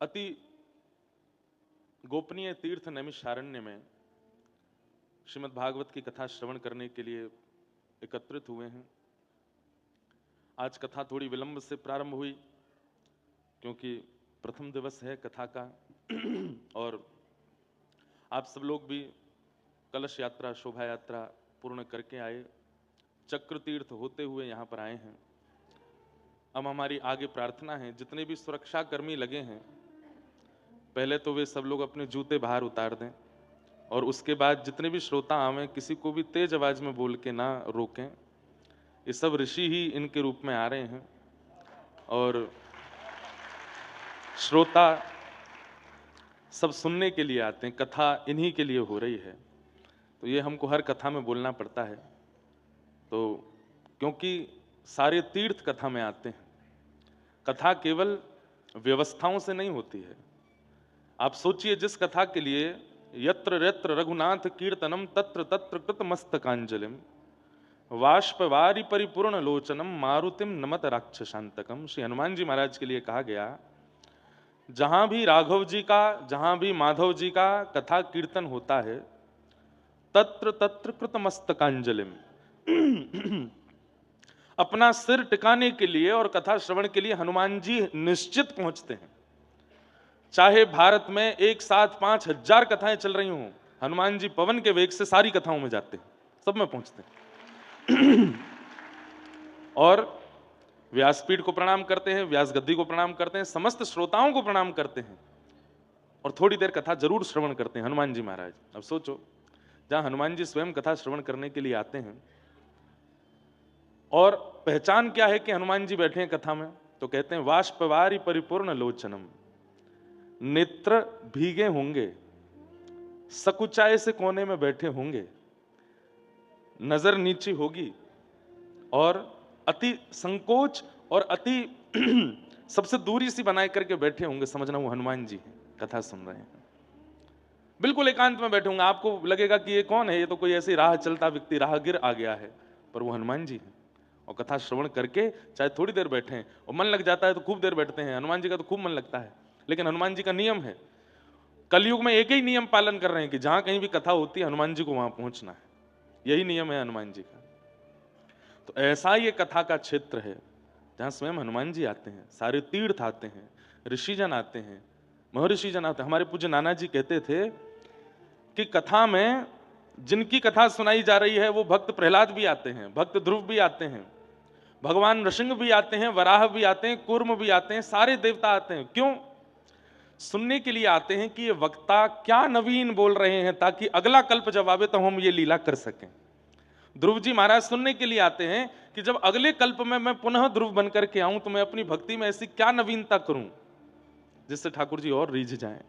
अति गोपनीय तीर्थ नैमिषारण्य में श्रीमद् भागवत की कथा श्रवण करने के लिए एकत्रित हुए हैं। आज कथा थोड़ी विलंब से प्रारंभ हुई क्योंकि प्रथम दिवस है कथा का और आप सब लोग भी कलश यात्रा शोभा यात्रा पूर्ण करके आए, चक्र तीर्थ होते हुए यहाँ पर आए हैं। अब हमारी आगे प्रार्थना है, जितने भी सुरक्षा कर्मी लगे हैं पहले तो वे सब लोग अपने जूते बाहर उतार दें और उसके बाद जितने भी श्रोता आवें किसी को भी तेज आवाज में बोल के ना रोकें। ये सब ऋषि ही इनके रूप में आ रहे हैं और श्रोता सब सुनने के लिए आते हैं, कथा इन्हीं के लिए हो रही है, तो ये हमको हर कथा में बोलना पड़ता है। तो क्योंकि सारे तीर्थ कथा में आते हैं, कथा केवल व्यवस्थाओं से नहीं होती है। आप सोचिए, जिस कथा के लिए यत्र यत्र रघुनाथ कीर्तनम तत्र तत्र कृत मस्तकांजलिम वाष्पवारी परिपूर्ण लोचनम मारुतिम नमत राक्षसांतकम। श्री हनुमान जी महाराज के लिए कहा गया, जहां भी राघव जी का, जहां भी माधव जी का कथा कीर्तन होता है तत्र तत्र कृत मस्तकांजलिम अपना सिर टिकाने के लिए और कथा श्रवण के लिए हनुमान जी निश्चित पहुंचते हैं। चाहे भारत में एक साथ 5000 कथाएं चल रही हों, हनुमान जी पवन के वेग से सारी कथाओं में जाते हैं, सब में पहुंचते हैं और व्यासपीठ को प्रणाम करते हैं, व्यास गद्दी को प्रणाम करते हैं, समस्त श्रोताओं को प्रणाम करते हैं और थोड़ी देर कथा जरूर श्रवण करते हैं हनुमान जी महाराज। अब सोचो, जहां हनुमान जी स्वयं कथा श्रवण करने के लिए आते हैं और पहचान क्या है कि हनुमान जी बैठे हैं कथा में, तो कहते हैं वाष्पवारी परिपूर्ण लोचनम, नेत्र भीगे होंगे, सकुचाए से कोने में बैठे होंगे, नजर नीची होगी और अति संकोच और अति सबसे दूरी सी बनाए करके बैठे होंगे। समझना वो हनुमान जी हैं, कथा सुन रहे हैं, बिल्कुल एकांत में बैठे होंगे। आपको लगेगा कि ये कौन है, ये तो कोई ऐसी राह चलता व्यक्ति, राहगीर आ गया है, पर वो हनुमान जी हैं। और कथा श्रवण करके चाहे थोड़ी देर बैठे हैं और मन लग जाता है तो खूब देर बैठते हैं। हनुमान जी का तो खूब मन लगता है, लेकिन हनुमान जी का नियम है, कलयुग में एक ही नियम पालन कर रहे हैं कि जहां कहीं भी कथा होती है हनुमान जी को वहां पहुंचना है। यही नियम है हनुमान जी का। तो ऐसा ये कथा का क्षेत्र है जहां स्वयं हनुमान जी आते हैं, सारे तीर्थ आते हैं, ऋषिजन आते हैं, महर्षिजन आते हैं। हमारे पूज्य नाना जी कहते थे कि कथा में जिनकी कथा सुनाई जा रही है वो भक्त प्रहलाद भी आते हैं, भक्त ध्रुव भी आते हैं, भगवान नृसिंह भी आते हैं, वराह भी आते हैं, कूर्म भी आते हैं, सारे देवता आते हैं। क्यों? सुनने के लिए आते हैं कि ये वक्ता क्या नवीन बोल रहे हैं, ताकि अगला कल्प जब आवे तो हम ये लीला कर सकें। ध्रुव जी महाराज सुनने के लिए आते हैं कि जब अगले कल्प में मैं पुनः ध्रुव बनकर के आऊं तो मैं अपनी भक्ति में ऐसी क्या नवीनता करूं जिससे ठाकुर जी और रीझ जाएं।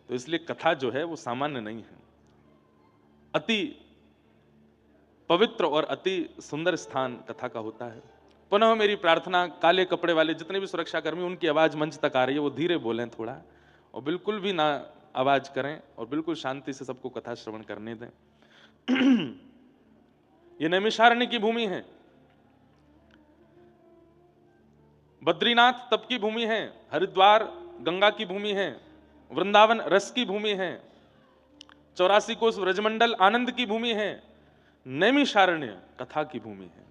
तो इसलिए कथा जो है वो सामान्य नहीं है, अति पवित्र और अति सुंदर स्थान कथा का होता है। पुनः मेरी प्रार्थना, काले कपड़े वाले जितने भी सुरक्षाकर्मी, उनकी आवाज मंच तक आ रही है, वो धीरे बोलें थोड़ा और बिल्कुल भी ना आवाज करें और बिल्कुल शांति से सबको कथा श्रवण करने दें। ये नैमिषारण्य की भूमि है, बद्रीनाथ तप की भूमि है, हरिद्वार गंगा की भूमि है, वृंदावन रस की भूमि है, 84 कोस ब्रजमंडल आनंद की भूमि है, नैमिषारण्य कथा की भूमि है।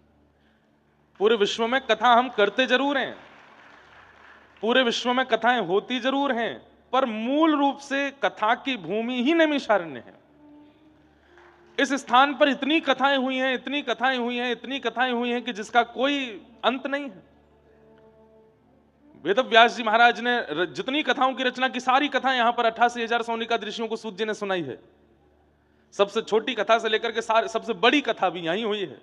पूरे विश्व में कथा हम करते जरूर हैं, पूरे विश्व में कथाएं होती जरूर हैं, पर मूल रूप से कथा की भूमि ही नैमिषारण्य है। इस स्थान पर इतनी कथाएं हुई हैं, इतनी कथाएं हुई हैं, इतनी कथाएं हुई हैं कि जिसका कोई अंत नहीं है। वेद व्यास जी महाराज ने जितनी कथाओं की रचना की, सारी कथाएं यहां पर 88,000 सोनिका ऋषियों को सूत जी ने सुनाई है। सबसे छोटी कथा से लेकर के सबसे बड़ी कथा भी यहीं हुई है,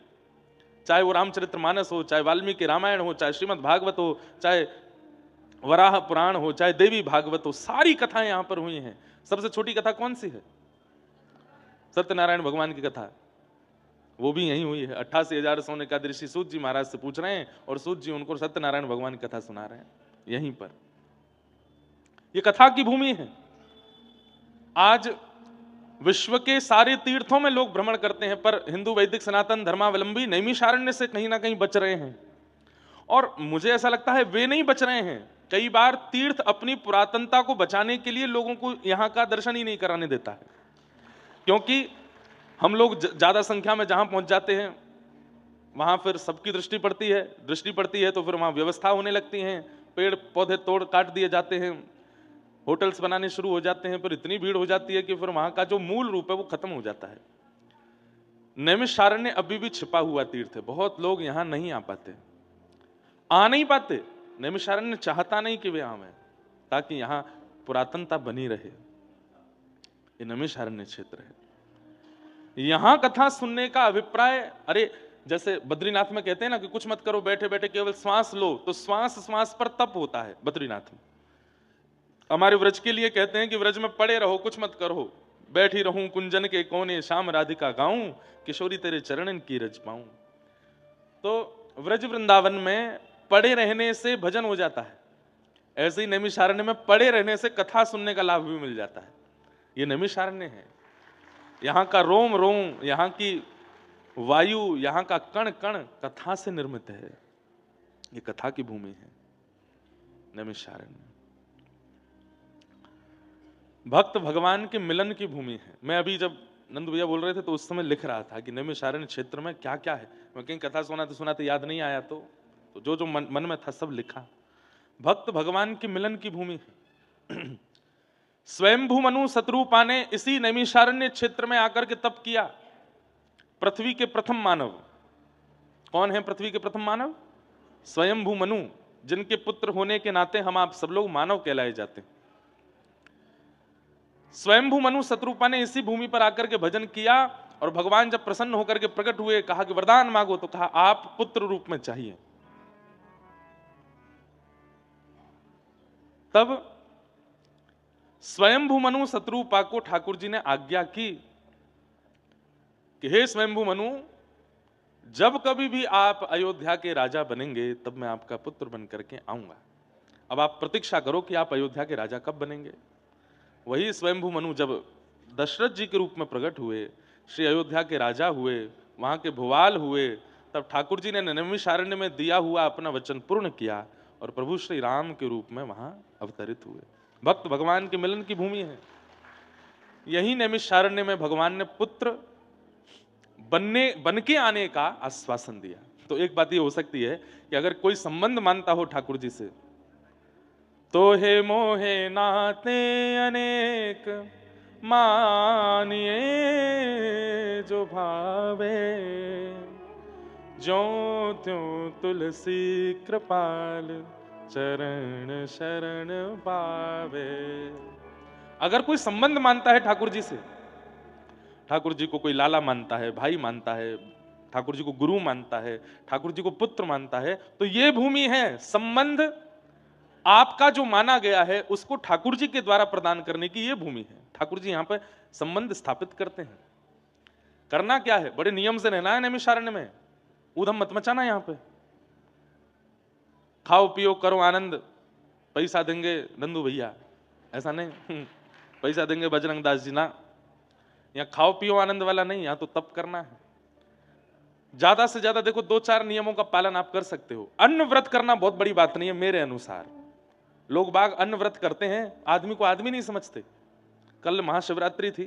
चाहे वो रामचरितमानस हो, चाहे वाल्मीकि रामायण हो, चाहे श्रीमद् भागवत हो, चाहे वराह पुराण हो, चाहे देवी भागवत हो, सारी कथाएं यहां पर हुई हैं। सबसे छोटी कथा कौन सी है? सत्यनारायण भगवान की कथा, वो भी यहीं हुई है। 88,000 सोनिका ऋषि सूत जी महाराज से पूछ रहे हैं और सूत जी उनको सत्यनारायण भगवान की कथा सुना रहे हैं यहीं पर। ये कथा की भूमि है। आज विश्व के सारे तीर्थों में लोग भ्रमण करते हैं, पर हिंदू वैदिक सनातन धर्मावलंबी नैमिषारण्य से कहीं ना कहीं बच रहे हैं। और मुझे ऐसा लगता है वे नहीं बच रहे हैं, कई बार तीर्थ अपनी पुरातनता को बचाने के लिए लोगों को यहां का दर्शन ही नहीं कराने देता है, क्योंकि हम लोग ज्यादा संख्या में जहां पहुंच जाते हैं वहां फिर सबकी दृष्टि पड़ती है तो फिर वहां व्यवस्था होने लगती हैं, पेड़ पौधे तोड़ काट दिए जाते हैं, होटल्स बनाने शुरू हो जाते हैं, फिर इतनी भीड़ हो जाती है कि फिर वहां का जो मूल रूप है वो खत्म हो जाता है। नैमिषारण्य अभी भी छिपा हुआ तीर्थ है, बहुत लोग यहां नहीं आ पाते, आ नहीं पाते। नैमिषारण्य चाहता नहीं कि वे आवें, ताकि यहां पुरातनता बनी रहे। ये नैमिषारण्य क्षेत्र है। यहां कथा सुनने का अभिप्राय, अरे जैसे बद्रीनाथ में कहते हैं ना कि कुछ मत करो, बैठे बैठे केवल श्वास लो, तो श्वास श्वास पर तप होता है बद्रीनाथ में। हमारे व्रज के लिए कहते हैं कि व्रज में पड़े रहो, कुछ मत करो, बैठी रहूं कुंजन के कोने, शाम राधिका गाऊं, किशोरी तेरे चरणन की रज पाऊं। तो व्रज वृंदावन में पड़े रहने से भजन हो जाता है, ऐसे ही नैमिषारण्य में पड़े रहने से कथा सुनने का लाभ भी मिल जाता है। ये नैमिषारण्य है, यहाँ का रोम रोम, यहाँ की वायु, यहाँ का कण कण कथा से निर्मित है। ये कथा की भूमि है नैमिषारण्य। भक्त भगवान के मिलन की भूमि है। मैं अभी जब नंद भैया बोल रहे थे तो उस समय लिख रहा था कि नैमिषारण्य क्षेत्र में क्या क्या है। मैं कहीं कथा सुनाते याद नहीं आया, तो जो मन में था सब लिखा। भक्त भगवान के मिलन की भूमि है। स्वयंभू मनु शत्रुपा ने इसी नैमिषारण्य क्षेत्र में आकर के तप किया। पृथ्वी के प्रथम मानव कौन है? पृथ्वी के प्रथम मानव स्वयंभू मनु, जिनके पुत्र होने के नाते हम आप सब लोग मानव कहलाए जाते हैं। स्वयंभू मनु शत्रुपा ने इसी भूमि पर आकर के भजन किया, और भगवान जब प्रसन्न होकर के प्रकट हुए, कहा कि वरदान मांगो, तो कहा आप पुत्र रूप में चाहिए। तब स्वयंभू मनु शत्रुपा को ठाकुर जी ने आज्ञा की कि हे स्वयंभू मनु, जब कभी भी आप अयोध्या के राजा बनेंगे तब मैं आपका पुत्र बन करके आऊंगा। अब आप प्रतीक्षा करो कि आप अयोध्या के राजा कब बनेंगे। वही स्वयंभू मनु जब दशरथ जी के रूप में प्रकट हुए, श्री अयोध्या के राजा हुए, वहां के भुवाल हुए, तब ठाकुर जी ने नैमिषारण्य में दिया हुआ अपना वचन पूर्ण किया और प्रभु श्री राम के रूप में वहां अवतरित हुए। भक्त भगवान के मिलन की भूमि है। यही नैमिषारण्य में भगवान ने पुत्र बन के आने का आश्वासन दिया। तो एक बात ये हो सकती है कि अगर कोई संबंध मानता हो ठाकुर जी से, तो हे मोहे नाते अनेक मानिए जो भावे, जो त्यों तुलसी कृपाल चरण शरण पावे। अगर कोई संबंध मानता है ठाकुर जी से, ठाकुर जी को कोई लाला मानता है, भाई मानता है, ठाकुर जी को गुरु मानता है, ठाकुर जी को पुत्र मानता है, तो ये भूमि है संबंध आपका जो माना गया है उसको ठाकुर जी के द्वारा प्रदान करने की ये भूमि है। ठाकुर जी यहां पर संबंध स्थापित करते हैं। करना क्या है? बड़े नियम से रहना है नैमिषारण्य में, ऊधम मत मचाना। यहां पे खाओ पियो करो आनंद, पैसा देंगे नंदू भैया, ऐसा नहीं पैसा देंगे बजरंग दास जी ना। यहाँ खाओ पियो आनंद वाला नहीं, यहाँ तो तप करना है। ज्यादा से ज्यादा देखो 2-4 नियमों का पालन आप कर सकते हो। अन्न व्रत करना बहुत बड़ी बात नहीं है मेरे अनुसार। लोग बाग अन्न व्रत करते हैं, आदमी को आदमी नहीं समझते। कल महाशिवरात्रि थी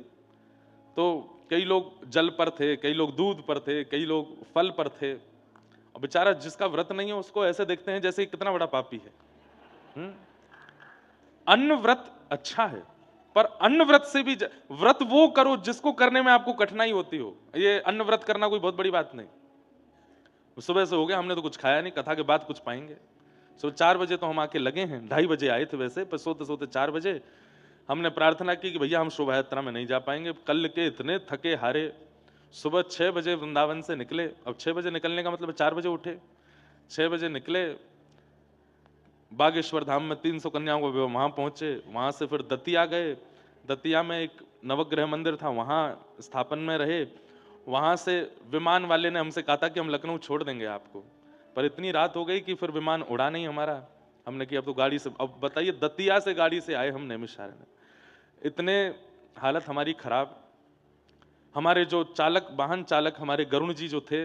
तो कई लोग जल पर थे, कई लोग दूध पर थे, कई लोग फल पर थे, और बेचारा जिसका व्रत नहीं है उसको ऐसे देखते हैं जैसे कितना बड़ा पापी है। अन्न व्रत अच्छा है, पर अन्न व्रत से भी व्रत वो करो जिसको करने में आपको कठिनाई होती हो। ये अन्न व्रत करना कोई बहुत बड़ी बात नहीं। सुबह से हो गया, हमने तो कुछ खाया नहीं, कथा के बाद कुछ पाएंगे। सुबह 4 बजे तो हम आके लगे हैं, 2:30 बजे आए थे वैसे, पर सोते सोते 4 बजे हमने प्रार्थना की कि भैया हम शोभा यात्रा में नहीं जा पाएंगे। कल के इतने थके हारे, सुबह 6 बजे वृंदावन से निकले। अब 6 बजे निकलने का मतलब 4 बजे उठे, 6 बजे निकले, बागेश्वर धाम में 300 कन्याओं को वहां पहुंचे, वहां से फिर दतिया गए। दतिया में एक नवग्रह मंदिर था, वहां स्थापन में रहे। वहां से विमान वाले ने हमसे कहा था कि हम लखनऊ छोड़ देंगे आपको, पर इतनी रात हो गई कि फिर विमान उड़ा नहीं हमारा। हमने कि अब तो गाड़ी से, अब बताइए दतिया से गाड़ी से आए हम नैमिषारण्य, इतने हालत हमारी खराब। हमारे जो चालक, वाहन चालक हमारे गरुण जी जो थे,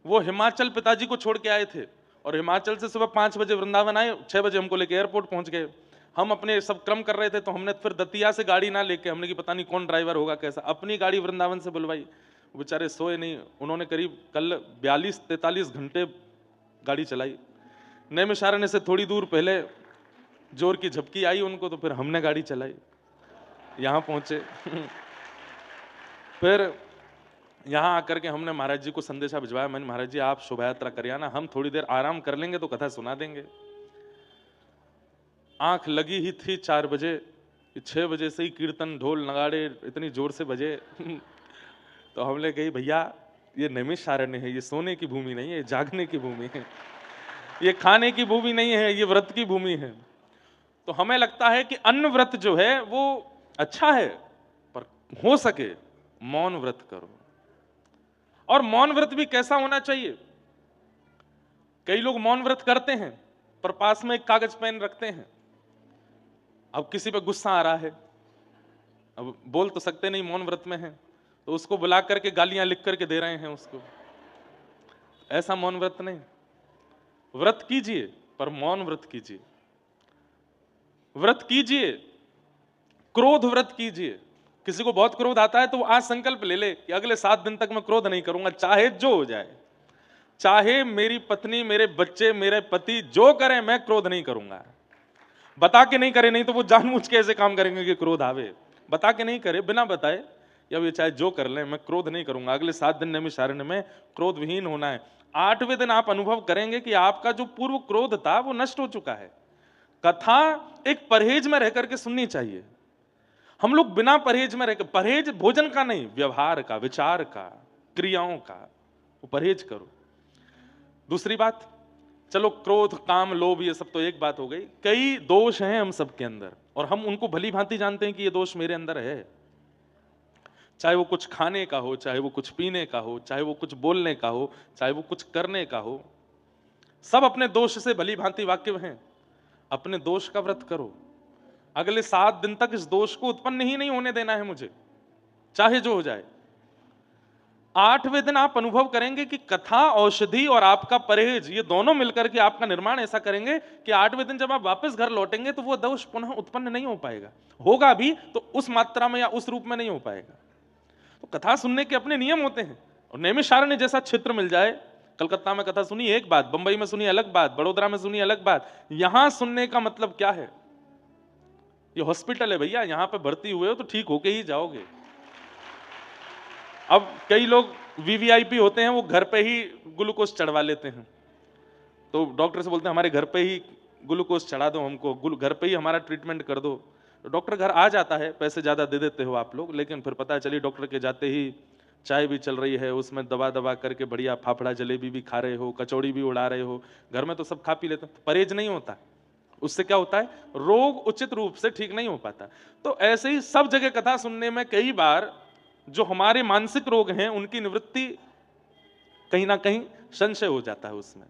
वो हिमाचल पिताजी को छोड़ के आए थे, और हिमाचल से सुबह 5 बजे वृंदावन आए, 6 बजे हमको लेके एयरपोर्ट पहुंच गए। हम अपने सब क्रम कर रहे थे, तो हमने फिर दतिया से गाड़ी ना लेके, हमने कि पता नहीं कौन ड्राइवर होगा कैसा, अपनी गाड़ी वृंदावन से बुलवाई। वो बेचारे सोए नहीं, उन्होंने करीब कल 42-43 घंटे गाड़ी चलाई। नैमिषारण्य से थोड़ी दूर पहले जोर की झपकी आई उनको, तो फिर हमने गाड़ी चलाई, यहाँ पहुंचे। फिर यहाँ आकर के हमने महाराज जी को संदेशा भिजवाया। मैंने, महाराज जी आप शोभा यात्रा करिए ना, हम थोड़ी देर आराम कर लेंगे तो कथा सुना देंगे। आंख लगी ही थी 4 बजे, 6 बजे से ही कीर्तन ढोल नगाड़े इतनी जोर से बजे। तो हमने कही भैया ये नैमिषारण्य है, ये सोने की भूमि नहीं है, ये जागने की भूमि है, ये खाने की भूमि नहीं है, ये व्रत की भूमि है। तो हमें लगता है कि अन्न व्रत जो है वो अच्छा है, पर हो सके मौन व्रत करो। और मौन व्रत भी कैसा होना चाहिए? कई लोग मौन व्रत करते हैं पर पास में एक कागज पेन रखते हैं। अब किसी पे गुस्सा आ रहा है, अब बोल तो सकते नहीं मौन व्रत में है, तो उसको बुला करके गालियां लिख करके दे रहे हैं उसको। ऐसा मौन व्रत नहीं। व्रत कीजिए पर मौन व्रत कीजिए। व्रत कीजिए, क्रोध व्रत कीजिए। किसी को बहुत क्रोध आता है तो वो आज संकल्प ले ले कि अगले 7 दिन तक मैं क्रोध नहीं करूंगा, चाहे जो हो जाए, चाहे मेरी पत्नी, मेरे बच्चे, मेरे पति जो करें, मैं क्रोध नहीं करूंगा। बता के नहीं करे, नहीं तो वो जानबूझ के ऐसे काम करेंगे कि क्रोध आवे। बता के नहीं करे, बिना बताए, या ये चाहे जो कर लें, मैं क्रोध नहीं करूंगा। अगले 7 दिन नैमिषारण्य में क्रोध विहीन होना है। 8वें दिन आप अनुभव करेंगे कि आपका जो पूर्व क्रोध था वो नष्ट हो चुका है। कथा एक परहेज में रह करके सुननी चाहिए। हम लोग बिना परहेज में रहकर, परहेज भोजन का नहीं, व्यवहार का, विचार का, क्रियाओं का, वो परहेज करो। दूसरी बात, चलो क्रोध, काम, लोभ ये सब तो एक बात हो गई। कई दोष हैं हम सबके अंदर और हम उनको भली भांति जानते हैं कि ये दोष मेरे अंदर है। चाहे वो कुछ खाने का हो, चाहे वो कुछ पीने का हो, चाहे वो कुछ बोलने का हो, चाहे वो कुछ करने का हो, सब अपने दोष से भली भांति वाकिफ हैं। अपने दोष का व्रत करो। अगले 7 दिन तक इस दोष को उत्पन्न ही नहीं होने देना है मुझे, चाहे जो हो जाए। 8वें दिन आप अनुभव करेंगे कि कथा, औषधि और आपका परहेज, ये दोनों मिलकर के आपका निर्माण ऐसा करेंगे कि 8वें दिन जब आप वापस घर लौटेंगे तो वो दोष पुनः उत्पन्न नहीं हो पाएगा। होगा भी तो उस मात्रा में या उस रूप में नहीं हो पाएगा। तो कथा सुनने के अपने नियम होते हैं। और नैमिषारण्य जैसा क्षेत्र मिल जाए, कलकत्ता में कथा सुनी एक बात, बंबई में सुनी अलग बात, बड़ोदरा में सुनी अलग बात, यहां सुनने का मतलब क्या है? ये हॉस्पिटल है भैया, यहां पे भर्ती हुए हो तो ठीक होके ही जाओगे। अब कई लोग वीवीआईपी होते हैं, वो घर पे ही ग्लूकोज चढ़वा लेते हैं। तो डॉक्टर से बोलते हैं हमारे घर पे ही ग्लूकोज चढ़ा दो, हमको घर पे ही हमारा ट्रीटमेंट कर दो। तो डॉक्टर घर आ जाता है, पैसे ज्यादा दे देते हो आप लोग, लेकिन फिर पता चली डॉक्टर के जाते ही चाय भी चल रही है, उसमें दबा दबा करके बढ़िया फाफड़ा जलेबी भी खा रहे हो, कचौड़ी भी उड़ा रहे हो। घर में तो सब खा पी लेते हैं, परहेज नहीं होता। उससे क्या होता है? रोग उचित रूप से ठीक नहीं हो पाता। तो ऐसे ही सब जगह कथा सुनने में कई बार जो हमारे मानसिक रोग हैं उनकी निवृत्ति कहीं ना कहीं संशय हो जाता है उसमें।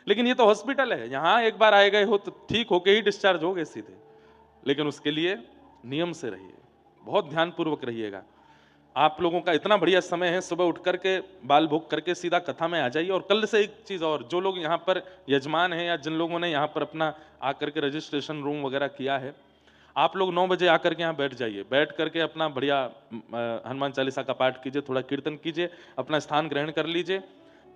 लेकिन ये तो हॉस्पिटल है, यहां एक बार आए गए हो तो ठीक होके ही डिस्चार्ज हो गए सीधे। लेकिन उसके लिए नियम से रहिए, बहुत ध्यानपूर्वक रहिएगा। आप लोगों का इतना बढ़िया समय है, सुबह उठ करके बाल भोग करके सीधा कथा में आ जाइए। और कल से एक चीज और, जो लोग यहाँ पर यजमान हैं या जिन लोगों ने यहाँ पर अपना आकर के रजिस्ट्रेशन रूम वगैरह किया है, आप लोग 9 बजे आकर के यहाँ बैठ जाइए। बैठ करके अपना बढ़िया हनुमान चालीसा का पाठ कीजिए, थोड़ा कीर्तन कीजिए, अपना स्थान ग्रहण कर लीजिए,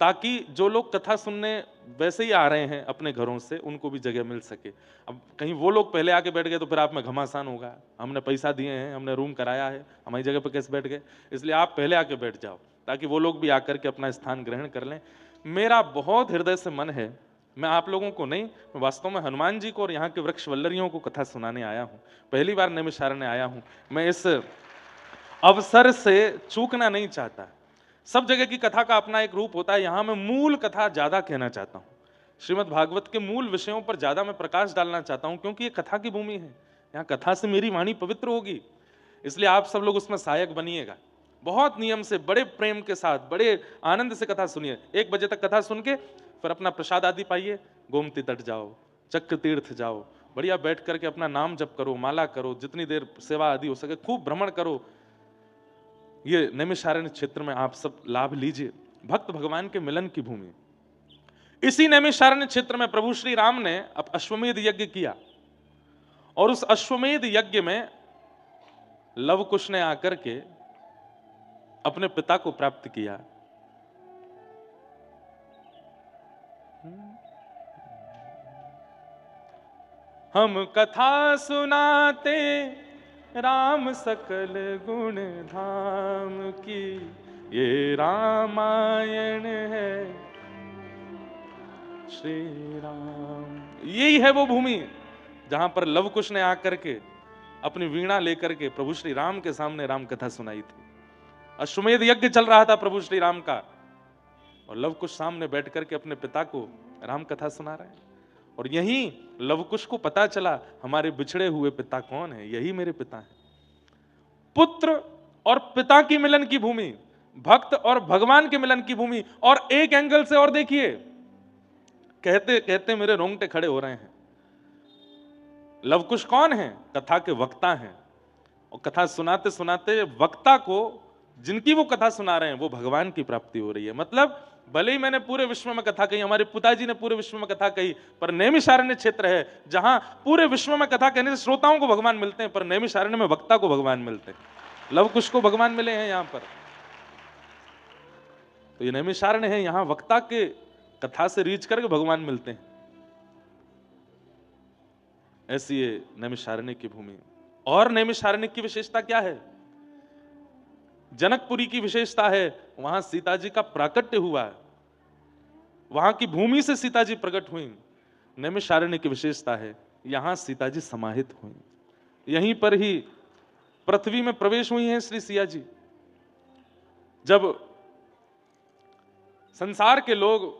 ताकि जो लोग कथा सुनने वैसे ही आ रहे हैं अपने घरों से, उनको भी जगह मिल सके। अब कहीं वो लोग पहले आके बैठ गए तो फिर आप में घमासान होगा, हमने पैसा दिए हैं, हमने रूम कराया है, हमारी जगह पर कैसे बैठ गए। इसलिए आप पहले आके बैठ जाओ ताकि वो लोग भी आकर के अपना स्थान ग्रहण कर लें। मेरा बहुत हृदय से मन है, मैं आप लोगों को नहीं, मैं वास्तव में हनुमान जी को और यहाँ के वृक्ष वल्लरियों को कथा सुनाने आया हूँ। पहली बार नैमिषारण्य आया हूँ, मैं इस अवसर से चूकना नहीं चाहता। सब जगह की कथा का अपना एक रूप होता है, यहाँ मैं मूल कथा ज्यादा कहना चाहता हूँ। श्रीमद् भागवत के मूल विषयों पर ज्यादा मैं प्रकाश डालना चाहता हूँ, क्योंकि ये कथा की भूमि है। यहाँ कथा से मेरी वाणी पवित्र होगी, इसलिए आप सब लोग उसमें सहायक बनिएगा। बहुत नियम से, बड़े प्रेम के साथ, बड़े आनंद से कथा सुनिए। 1 बजे तक कथा सुन के फिर अपना प्रसाद आदि पाइए, गोमती तट जाओ, चक्र तीर्थ जाओ, बढ़िया बैठ करके अपना नाम जप करो, माला करो, जितनी देर सेवा आदि हो सके खूब भ्रमण करो। ये नैमिषारण्य क्षेत्र में आप सब लाभ लीजिए। भक्त भगवान के मिलन की भूमि, इसी नैमिषारण्य क्षेत्र में प्रभु श्री राम ने अब अश्वमेध यज्ञ किया और उस अश्वमेध यज्ञ में लव कुश ने आकर के अपने पिता को प्राप्त किया। हम कथा सुनाते राम सकल गुण धाम की, ये रामायण है श्री राम। यही है वो भूमि जहां पर लव कुश ने आकर के अपनी वीणा लेकर के प्रभु श्री राम के सामने राम कथा सुनाई थी। अश्वमेध यज्ञ चल रहा था प्रभु श्री राम का और लव कुश सामने बैठ करके अपने पिता को राम कथा सुना रहे हैं। और यही लव कुश को पता चला हमारे बिछड़े हुए पिता कौन है, यही मेरे पिता हैं। पुत्र और पिता की मिलन की भूमि, भक्त और भगवान के मिलन की भूमि। और एक एंगल से और देखिए, कहते कहते मेरे रोंगटे खड़े हो रहे हैं। लव कुश कौन है? कथा के वक्ता हैं। और कथा सुनाते सुनाते वक्ता को, जिनकी वो कथा सुना रहे हैं, वो भगवान की प्राप्ति हो रही है। मतलब भले ही मैंने पूरे विश्व में कथा कही, हमारे पिताजी ने पूरे विश्व में कथा कही, पर नैमिषारण्य क्षेत्र है जहां पूरे विश्व में कथा कहने से श्रोताओं को भगवान मिलते हैं, पर नैमिषारण्य में वक्ता को भगवान मिलते हैं। लव कुश को भगवान मिले हैं यहां पर। तो ये नैमिषारण्य है, यहां वक्ता के कथा से रीच करके भगवान मिलते हैं। ऐसी ये नैमिषारण्य की भूमि। और नैमिषारण्य की विशेषता क्या है? जनकपुरी की विशेषता है, वहां सीता जी का प्राकट्य हुआ है, वहां की भूमि से सीता जी प्रकट हुई। नैमिषारण्य की विशेषता है, यहां सीता जी समाहित हुई, यहीं पर ही पृथ्वी में प्रवेश हुई हैं श्री सिया जी। जब संसार के लोग,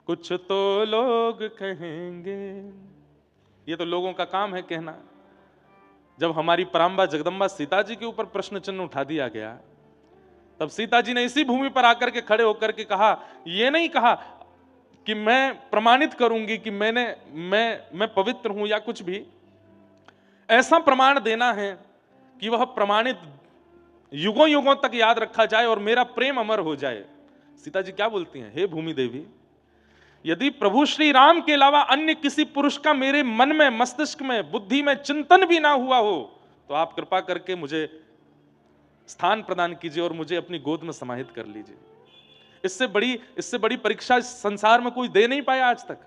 कुछ तो लोग कहेंगे, ये तो लोगों का काम है कहना, जब हमारी पराम्बा जगदम्बा सीता जी के ऊपर प्रश्न चिन्ह उठा दिया गया, तब सीता जी ने इसी भूमि पर आकर के खड़े होकर के कहा, ये नहीं कहा कि मैं प्रमाणित करूंगी कि मैं पवित्र हूं या कुछ भी, ऐसा प्रमाण देना है कि वह प्रमाणित युगों युगों तक याद रखा जाए और मेरा प्रेम अमर हो जाए। सीता जी क्या बोलती हैं? हे भूमि देवी, यदि प्रभु श्री राम के अलावा अन्य किसी पुरुष का मेरे मन में, मस्तिष्क में, बुद्धि में चिंतन भी ना हुआ हो, तो आप कृपा करके मुझे स्थान प्रदान कीजिए और मुझे अपनी गोद में समाहित कर लीजिए। इससे बड़ी परीक्षा इस संसार में कोई दे नहीं पाया आज तक।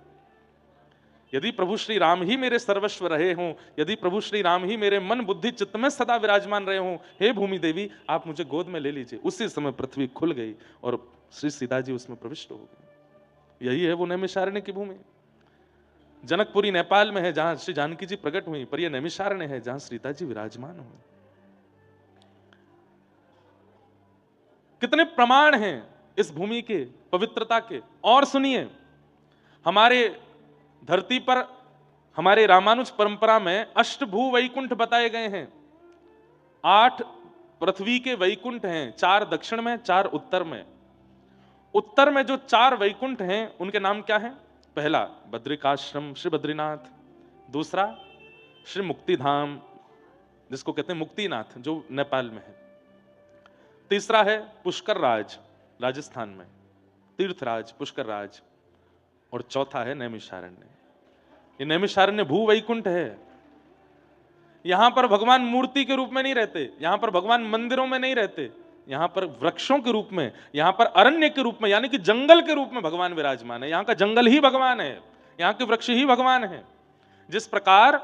यदि प्रभु श्री राम ही मेरे सर्वस्व रहे हों, यदि प्रभु श्री राम ही मेरे मन बुद्धि चित्त में सदा विराजमान रहे हों, हे भूमि देवी आप मुझे गोद में ले लीजिए। उसी समय पृथ्वी खुल गई और श्री सीता जी उसमें प्रविष्ट हो गई। यही है वो नैमिषारण्य की भूमि। जनकपुरी नेपाल में है जहां श्री जानकी जी प्रकट हुई, पर यह नैमिषारण्य है जहां सीता जी विराजमान हुई। कितने प्रमाण हैं इस भूमि के पवित्रता के। और सुनिए, हमारे धरती पर, हमारे रामानुज परंपरा में अष्टभू वैकुंठ बताए गए हैं। 8 पृथ्वी के वैकुंठ हैं, 4 दक्षिण में, 4 उत्तर में। उत्तर में जो 4 वैकुंठ हैं उनके नाम क्या हैं? पहला बद्रिकाश्रम श्री बद्रीनाथ, दूसरा श्री मुक्तिधाम जिसको कहते हैं मुक्तिनाथ जो नेपाल में है, तीसरा है पुष्कर राज राजस्थान में, तीर्थराज पुष्कर राज, और चौथा है नैमिषारण्य। ये नैमिषारण्य भू वैकुंठ है। यहां पर भगवान मूर्ति के रूप में नहीं रहते, यहां पर भगवान मंदिरों में नहीं रहते, यहां पर वृक्षों के रूप में, यहां पर अरण्य के रूप में, यानी कि जंगल के रूप में भगवान विराजमान है। यहां का जंगल ही भगवान है, यहां के वृक्ष ही भगवान है। जिस प्रकार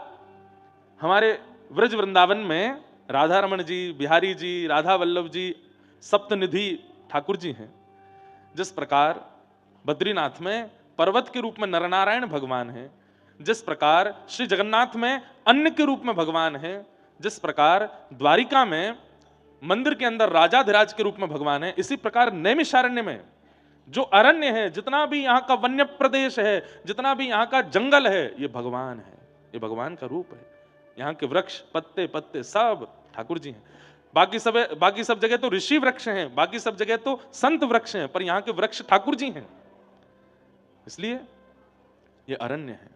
हमारे व्रज वृंदावन में राधा रमण जी, बिहारी जी, राधा वल्लभ जी, सप्तनिधि ठाकुर जी हैं, जिस प्रकार बद्रीनाथ में पर्वत के रूप में नरनारायण भगवान है, जिस प्रकार श्री जगन्नाथ में अन्न के रूप में भगवान है, जिस प्रकार द्वारिका में मंदिर के अंदर राजाधिराज के रूप में भगवान है, इसी प्रकार नैमिषारण्य में जो अरण्य है, जितना भी यहाँ का वन्य प्रदेश है, जितना भी यहाँ का जंगल है, ये भगवान है, ये भगवान का रूप है। यहाँ के वृक्ष, पत्ते पत्ते सब ठाकुर जी हैं। बाकी सब जगह तो ऋषि वृक्ष हैं, बाकी सब जगह तो संत वृक्ष हैं, पर यहाँ के वृक्ष ठाकुर जी हैं। इसलिए ये अरण्य है।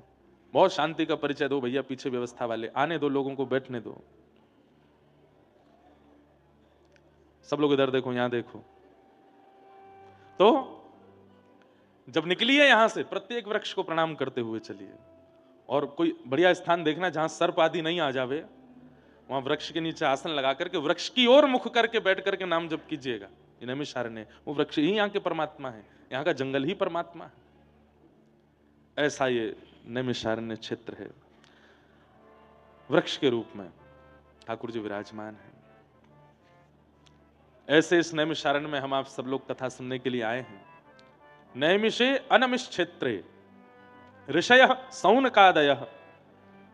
बहुत शांति का परिचय दो भैया, पीछे व्यवस्था वाले आने दो, लोगों को बैठने दो। सब लोग इधर देखो, यहां देखो। तो जब निकली है यहां से प्रत्येक वृक्ष को प्रणाम करते हुए चलिए, और कोई बढ़िया स्थान देखना जहां सर्प आदि नहीं आ जावे, वहां वृक्ष के नीचे आसन लगा करके वृक्ष की ओर मुख करके बैठ करके नाम जप कीजिएगा। ये नैमिषारण्य, वो वृक्ष ही यहाँ के परमात्मा है, यहाँ का जंगल ही परमात्मा है। ऐसा ये नैमिषारण्य क्षेत्र है, वृक्ष के रूप में ठाकुर जी विराजमान है। ऐसे इस नैमिषारण्य में हम आप सब लोग कथा सुनने के लिए आए हैं। नैमिषे अनमिष क्षेत्रे ऋषयः सौनकादयः,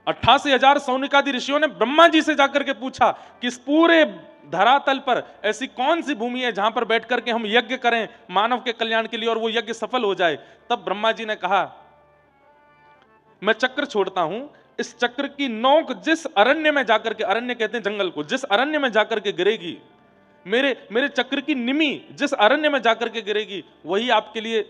88,000 सौनिकादि ऋषियों ने ब्रह्मा जी से जाकर के पूछा कि इस पूरे धरातल पर ऐसी कौन सी भूमि है जहां पर बैठ करके हम यज्ञ करें मानव के कल्याण के लिए और वो यज्ञ सफल हो जाए। तब ब्रह्मा जी ने कहा, मैं चक्र छोड़ता हूं, इस चक्र की नोक जिस अरण्य में जाकर के, अरण्य कहते हैं जंगल को, जिस अरण्य में जाकर के गिरेगी, मेरे चक्र की निमी जिस अरण्य में जाकर के गिरेगी, वही आपके लिए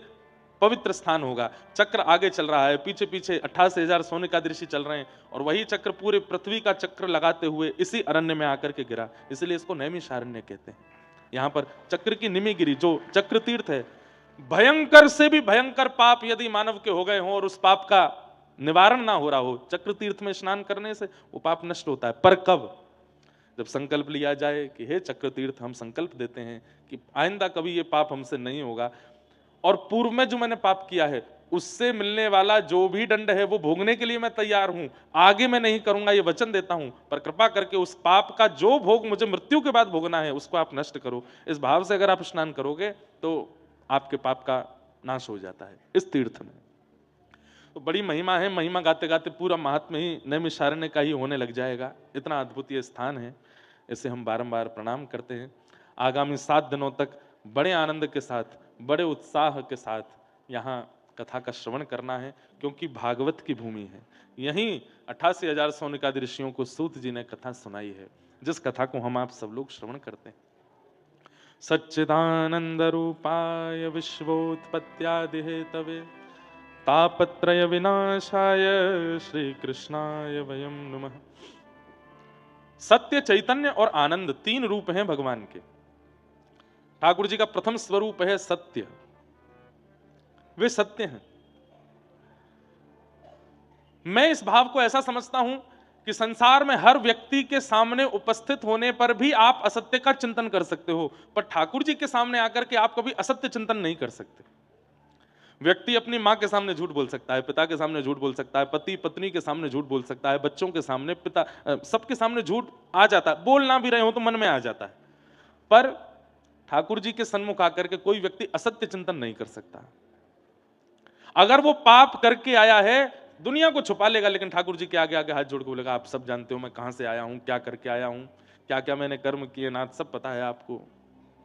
पवित्र स्थान होगा। चक्र आगे चल रहा है, पीछे पीछे 88,000 सौनिकादि ऋषि चल रहे हैं, और वही चक्र पूरे पृथ्वी का चक्र लगाते हुए इसी अरण्य में आकर के गिरा, इसलिए इसको नैमिषारण्य कहते हैं। यहां पर चक्र की निमी गिरी, जो चक्र तीर्थ है। भयंकर से भी भयंकर पाप यदि मानव के हो गए हों और उस पाप का निवारण ना हो रहा हो, चक्र तीर्थ में स्नान करने से वो पाप नष्ट होता है। पर कब? जब संकल्प लिया जाए कि हे चक्र तीर्थ, हम संकल्प देते हैं कि आइंदा कभी ये पाप हमसे नहीं होगा, और पूर्व में जो मैंने पाप किया है उससे मिलने वाला जो भी दंड है वो भोगने के लिए मैं तैयार हूं, आगे मैं नहीं करूंगा, ये वचन देता हूं, पर कृपा करके उस पाप का जो भोग मुझे मृत्यु के बाद भोगना है उसको आप नष्ट करो। इस भाव से अगर आप स्नान करोगे तो आपके पाप का नाश हो जाता है इस तीर्थ में। तो बड़ी महिमा है, महिमा गाते गाते पूरा महात्म्य ही नैमिषारण्य का ही होने लग जाएगा। इतना अद्भुत ये स्थान है, इसे हम बारंबार प्रणाम करते हैं। आगामी 7 दिनों तक बड़े आनंद के साथ, बड़े उत्साह के साथ यहाँ कथा का श्रवण करना है, क्योंकि भागवत की भूमि है। यहीं 88,000 सौनिकादि ऋषियों को सूत जी ने कथा सुनाई है, जिस कथा को हम आप सब लोग श्रवण करते हैं। सच्चिदानंद रूपाय विश्वोत्पत्त्यादि हेतवे तापत्रय विनाशाय श्री कृष्णाय वयम नमः। सत्य, चैतन्य और आनंद 3 रूप हैं भगवान के। ठाकुर जी का प्रथम स्वरूप है सत्य, वे सत्य हैं। मैं इस भाव को ऐसा समझता हूं कि संसार में हर व्यक्ति के सामने उपस्थित होने पर भी आप असत्य का चिंतन कर सकते हो, पर ठाकुर जी के सामने आकर के आप कभी असत्य चिंतन नहीं कर सकते। व्यक्ति अपनी मां के सामने झूठ बोल सकता है, पिता के सामने झूठ बोल सकता है, पति पत्नी के सामने झूठ बोल सकता है, बच्चों के सामने, पिता सबके सामने झूठ आ जाता है, बोलना भी रहे हो तो मन में आ जाता है। पर ठाकुर जी के सन्मुख आकर के कोई व्यक्ति असत्य चिंतन नहीं कर सकता। अगर वो पाप करके आया है, दुनिया को छुपा लेगा, लेकिन ठाकुर जी के आगे आगे हाथ जोड़ के बोलेगा, आप सब जानते हो मैं कहां से आया हूं, क्या करके आया हूं, क्या क्या मैंने कर्म किए नाथ, सब पता है आपको,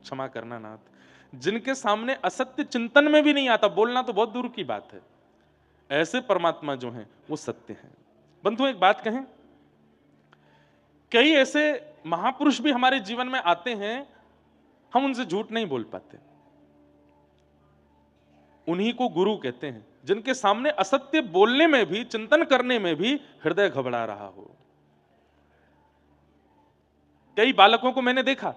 क्षमा करना नाथ। जिनके सामने असत्य चिंतन में भी नहीं आता, बोलना तो बहुत दूर की बात है, ऐसे परमात्मा जो हैं वो सत्य हैं। बंधु एक बात कहें, कई ऐसे महापुरुष भी हमारे जीवन में आते हैं, हम उनसे झूठ नहीं बोल पाते, उन्हीं को गुरु कहते हैं, जिनके सामने असत्य बोलने में भी, चिंतन करने में भी हृदय घबरा रहा हो। कई बालकों को मैंने देखा,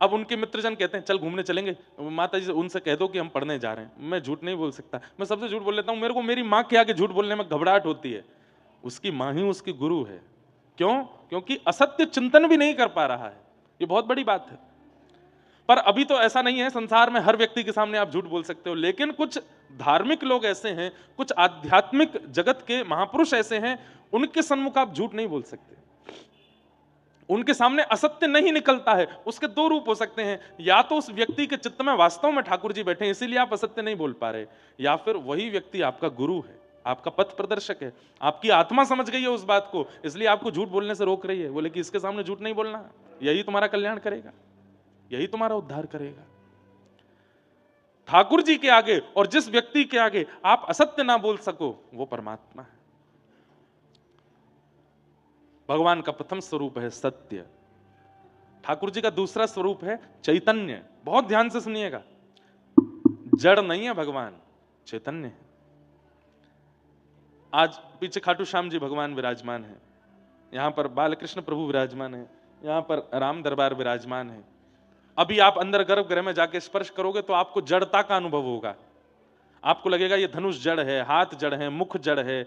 अब उनके मित्रजन कहते हैं चल घूमने चलेंगे, माता जी उनसे कह दो कि हम पढ़ने जा रहे हैं। मैं झूठ नहीं बोल सकता, मैं सबसे झूठ बोल लेता हूं, मेरे को मेरी मां के आगे झूठ बोलने में घबराहट होती है। उसकी मां ही उसकी गुरु है। क्यों? क्योंकि असत्य चिंतन भी नहीं कर पा रहा है, ये बहुत बड़ी बात है। पर अभी तो ऐसा नहीं है, संसार में हर व्यक्ति के सामने आप झूठ बोल सकते हो, लेकिन कुछ धार्मिक लोग ऐसे हैं, कुछ आध्यात्मिक जगत के महापुरुष ऐसे हैं, उनके सन्मुख आप झूठ नहीं बोल सकते, उनके सामने असत्य नहीं निकलता है। उसके 2 रूप हो सकते हैं, या तो उस व्यक्ति के चित्त में वास्तव में ठाकुर जी बैठे हैं इसीलिए आप असत्य नहीं बोल पा रहे, या फिर वही व्यक्ति आपका गुरु है, आपका पथ प्रदर्शक है, आपकी आत्मा समझ गई है उस बात को, इसलिए आपको झूठ बोलने से रोक रही है। बोले कि इसके सामने झूठ नहीं बोलना, यही तुम्हारा कल्याण करेगा, यही तुम्हारा उद्धार करेगा। ठाकुर जी के आगे और जिस व्यक्ति के आगे आप असत्य ना बोल सको, वो परमात्मा है। भगवान का प्रथम स्वरूप है सत्य, ठाकुर जी का दूसरा स्वरूप है चैतन्य। बहुत ध्यान से सुनिएगा, जड़ नहीं है भगवान, चैतन्य है। आज पीछे खाटू श्याम जी भगवान विराजमान है, यहां पर बालकृष्ण प्रभु विराजमान है, यहां पर राम दरबार विराजमान है। अभी आप अंदर गर्भगृह में जाके स्पर्श करोगे तो आपको जड़ता का अनुभव होगा, आपको लगेगा ये धनुष जड़ है, हाथ जड़ है, मुख जड़ है,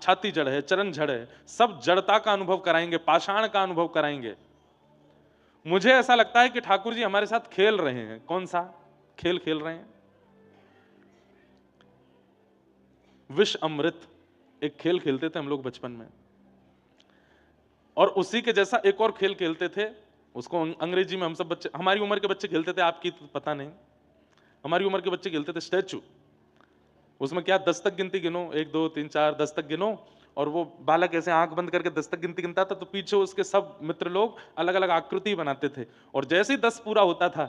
छाती जड़ है, चरण जड़ है, सब जड़ता का अनुभव कराएंगे, पाषाण का अनुभव कराएंगे। मुझे ऐसा लगता है कि ठाकुर जी हमारे साथ खेल रहे हैं। कौन सा खेल खेल रहे हैं? विष अमृत एक खेल खेलते थे हम लोग बचपन में, और उसी के जैसा एक और खेल खेलते थे, उसको अंग्रेजी में हम सब बच्चे, हमारी उम्र के बच्चे खेलते थे, आपकी तो पता नहीं, हमारी उम्र के बच्चे खेलते थे स्टैचू। उसमें क्या 10 तक गिनती गिनो, 1 2 3 4 10 तक गिनो, और वो बालक ऐसे आंख बंद करके 10 तक गिनती गिनता था, तो पीछे उसके सब मित्र लोग अलग अलग आकृति बनाते थे, और जैसे ही 10 पूरा होता था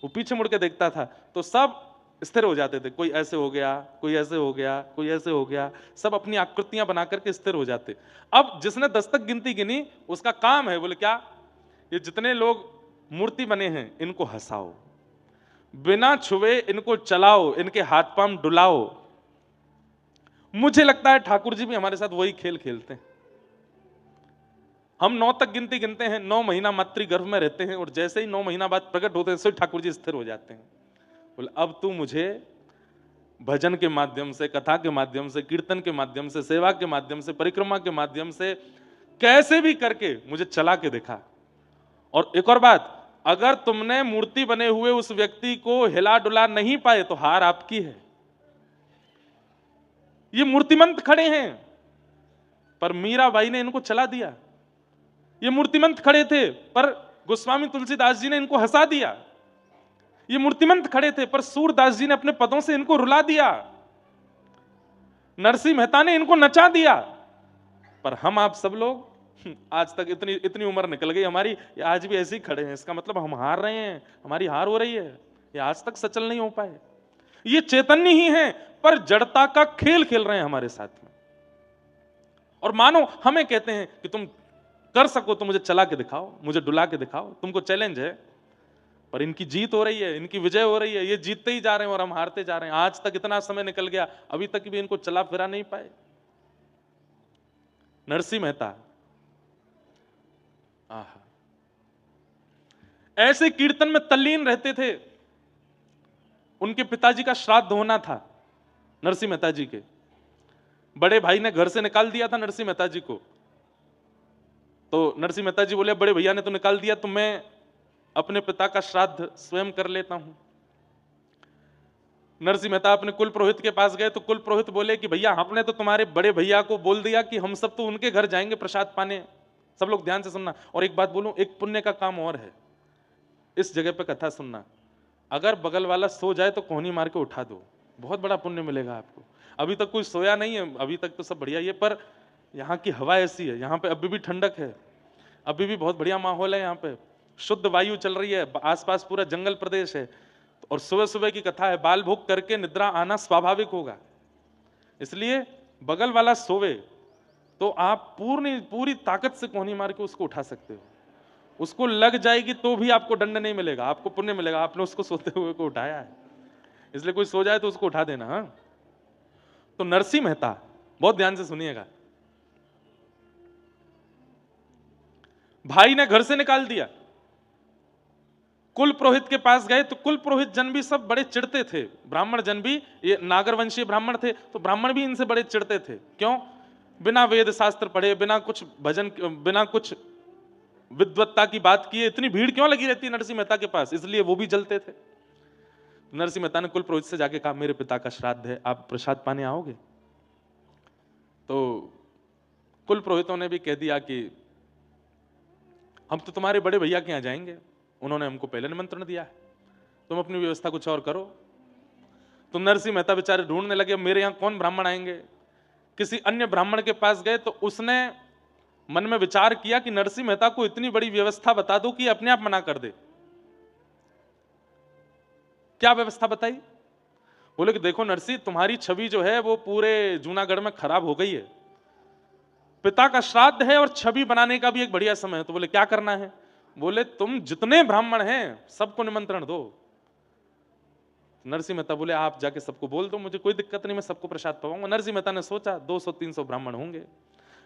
वो पीछे मुड़ के देखता था तो सब स्थिर हो जाते थे। कोई ऐसे हो गया, कोई ऐसे हो गया, कोई ऐसे हो गया, सब अपनी आकृतियां बना करके स्थिर हो जाते। अब जिसने 10 तक गिनती गिनी उसका काम है, बोले क्या, ये जितने लोग मूर्ति बने हैं इनको हंसाओ, बिना छुए इनको चलाओ, इनके हाथ पांव डुलाओ। मुझे लगता है ठाकुर जी भी हमारे साथ वही खेल खेलते हैं। हम 9 तक गिनती गिनते हैं, 9 महीना मातृ गर्भ में रहते हैं, और जैसे ही 9 महीना बाद प्रकट होते हैं सो ठाकुर जी स्थिर हो जाते हैं। बोले अब तू मुझे भजन के माध्यम से, कथा के माध्यम से, कीर्तन के माध्यम से, सेवा के माध्यम से, परिक्रमा के माध्यम से कैसे भी करके मुझे चला के दिखा। और एक और बात, अगर तुमने मूर्ति बने हुए उस व्यक्ति को हिला डुला नहीं पाए तो हार आपकी है। ये मूर्तिमंत खड़े हैं पर मीराबाई ने इनको चला दिया। ये मूर्तिमंत खड़े थे पर गोस्वामी तुलसीदास जी ने इनको हंसा दिया। ये मूर्तिमंत खड़े थे पर सूरदास जी ने अपने पदों से इनको रुला दिया। नरसिंह मेहता ने इनको नचा दिया। पर हम आप सब लोग आज तक इतनी इतनी उम्र निकल गई हमारी, आज भी ऐसे ही खड़े हैं। इसका मतलब हम हार रहे हैं, हमारी हार हो रही है, ये आज तक सचल नहीं हो पाए। ये चैतन्य ही हैं पर जड़ता का खेल खेल रहे हैं हमारे साथ में। और मानो हमें कहते हैं कि तुम कर सको तो मुझे चला के दिखाओ, मुझे डुला के दिखाओ, तुमको चैलेंज है। पर इनकी जीत हो रही है, इनकी विजय हो रही है, ये जीतते ही जा रहे हैं और हम हारते जा रहे हैं। आज तक इतना समय निकल गया, अभी तक भी इनको चला फिरा नहीं पाए। नरसिंह मेहता ऐसे कीर्तन में तल्लीन रहते थे। उनके पिताजी का श्राद्ध होना था, नरसिंह मेहता जी के बड़े भाई ने घर से निकाल दिया था नरसिंह मेहता जी को। तो नरसिंह मेहता जी बोले बड़े भैया ने तो निकाल दिया, तो मैं अपने पिता का श्राद्ध स्वयं कर लेता हूं। नरसिंह मेहता अपने कुल पुरोहित के पास गए तो कुल पुरोहित बोले कि भैया हमने तो तुम्हारे बड़े भैया को बोल दिया कि हम सब तो उनके घर जाएंगे प्रसाद पाने। सब लोग ध्यान से सुनना। और एक बात बोलूं, एक पुण्य का काम और है इस जगह पे कथा सुनना। अगर बगल वाला सो जाए तो कोहनी मार के उठा दो, बहुत बड़ा पुण्य मिलेगा आपको। अभी तक कोई सोया नहीं है, अभी तक तो सब बढ़िया ही है, पर यहाँ की हवा ऐसी है, यहाँ पे अभी भी ठंडक है, अभी भी बहुत बढ़िया माहौल है, यहाँ पे शुद्ध वायु चल रही है, आसपास पूरा जंगल प्रदेश है। और सुबह सुबह की कथा है, बाल भोग करके निद्रा आना स्वाभाविक होगा। इसलिए बगल वाला सोवे तो आप पूरी ताकत से कोहनी मार के उसको उठा सकते हो। उसको लग जाएगी तो भी आपको दंड नहीं मिलेगा, आपको पुण्य मिलेगा, आपने उसको सोते हुए को उठाया है। इसलिए कोई सो जाए तो उसको उठा देना। हाँ, तो नरसिंह मेहता बहुत ध्यान से सुनिएगा। भाई ने घर से निकाल दिया, कुल पुरोहित के पास गए तो कुल पुरोहित जन भी सब बड़े चिढ़ते थे। ब्राह्मण जन भी, ये नागरवंशीय ब्राह्मण थे तो ब्राह्मण भी इनसे बड़े चिढ़ते थे। क्यों? बिना वेद शास्त्र पढ़े, बिना कुछ भजन, बिना कुछ विद्वत्ता की बात किए इतनी भीड़ क्यों लगी रहती है नरसिंह मेहता के पास, इसलिए वो भी जलते थे। नरसिंह मेहता ने कुल पुरोहित से जाके कहा मेरे पिता का श्राद्ध है, आप प्रसाद पाने आओगे? तो कुल पुरोहितों ने भी कह दिया कि हम तो तुम्हारे बड़े भैया के यहां जाएंगे, उन्होंने हमको पहले निमंत्रण दिया है, तुम अपनी व्यवस्था कुछ और करो। तुम नरसिंह मेहता बेचारे ढूंढने लगे मेरे यहां कौन ब्राह्मण आएंगे। किसी अन्य ब्राह्मण के पास गए तो उसने मन में विचार किया कि नरसिंह मेहता को इतनी बड़ी व्यवस्था बता दो कि अपने आप मना कर दे। क्या व्यवस्था बताई? बोले कि देखो नरसिंह, तुम्हारी छवि जो है वो पूरे जूनागढ़ में खराब हो गई है, पिता का श्राद्ध है और छवि बनाने का भी एक बढ़िया समय है। तो बोले क्या करना है? बोले तुम जितने ब्राह्मण हैं सबको निमंत्रण दो। नरसिंह मेहता बोले आप जाके सबको बोल दो, मुझे कोई दिक्कत नहीं, मैं सबको प्रसाद पाऊंगा। नरसिंह मेहता ने सोचा 200-300 ब्राह्मण होंगे,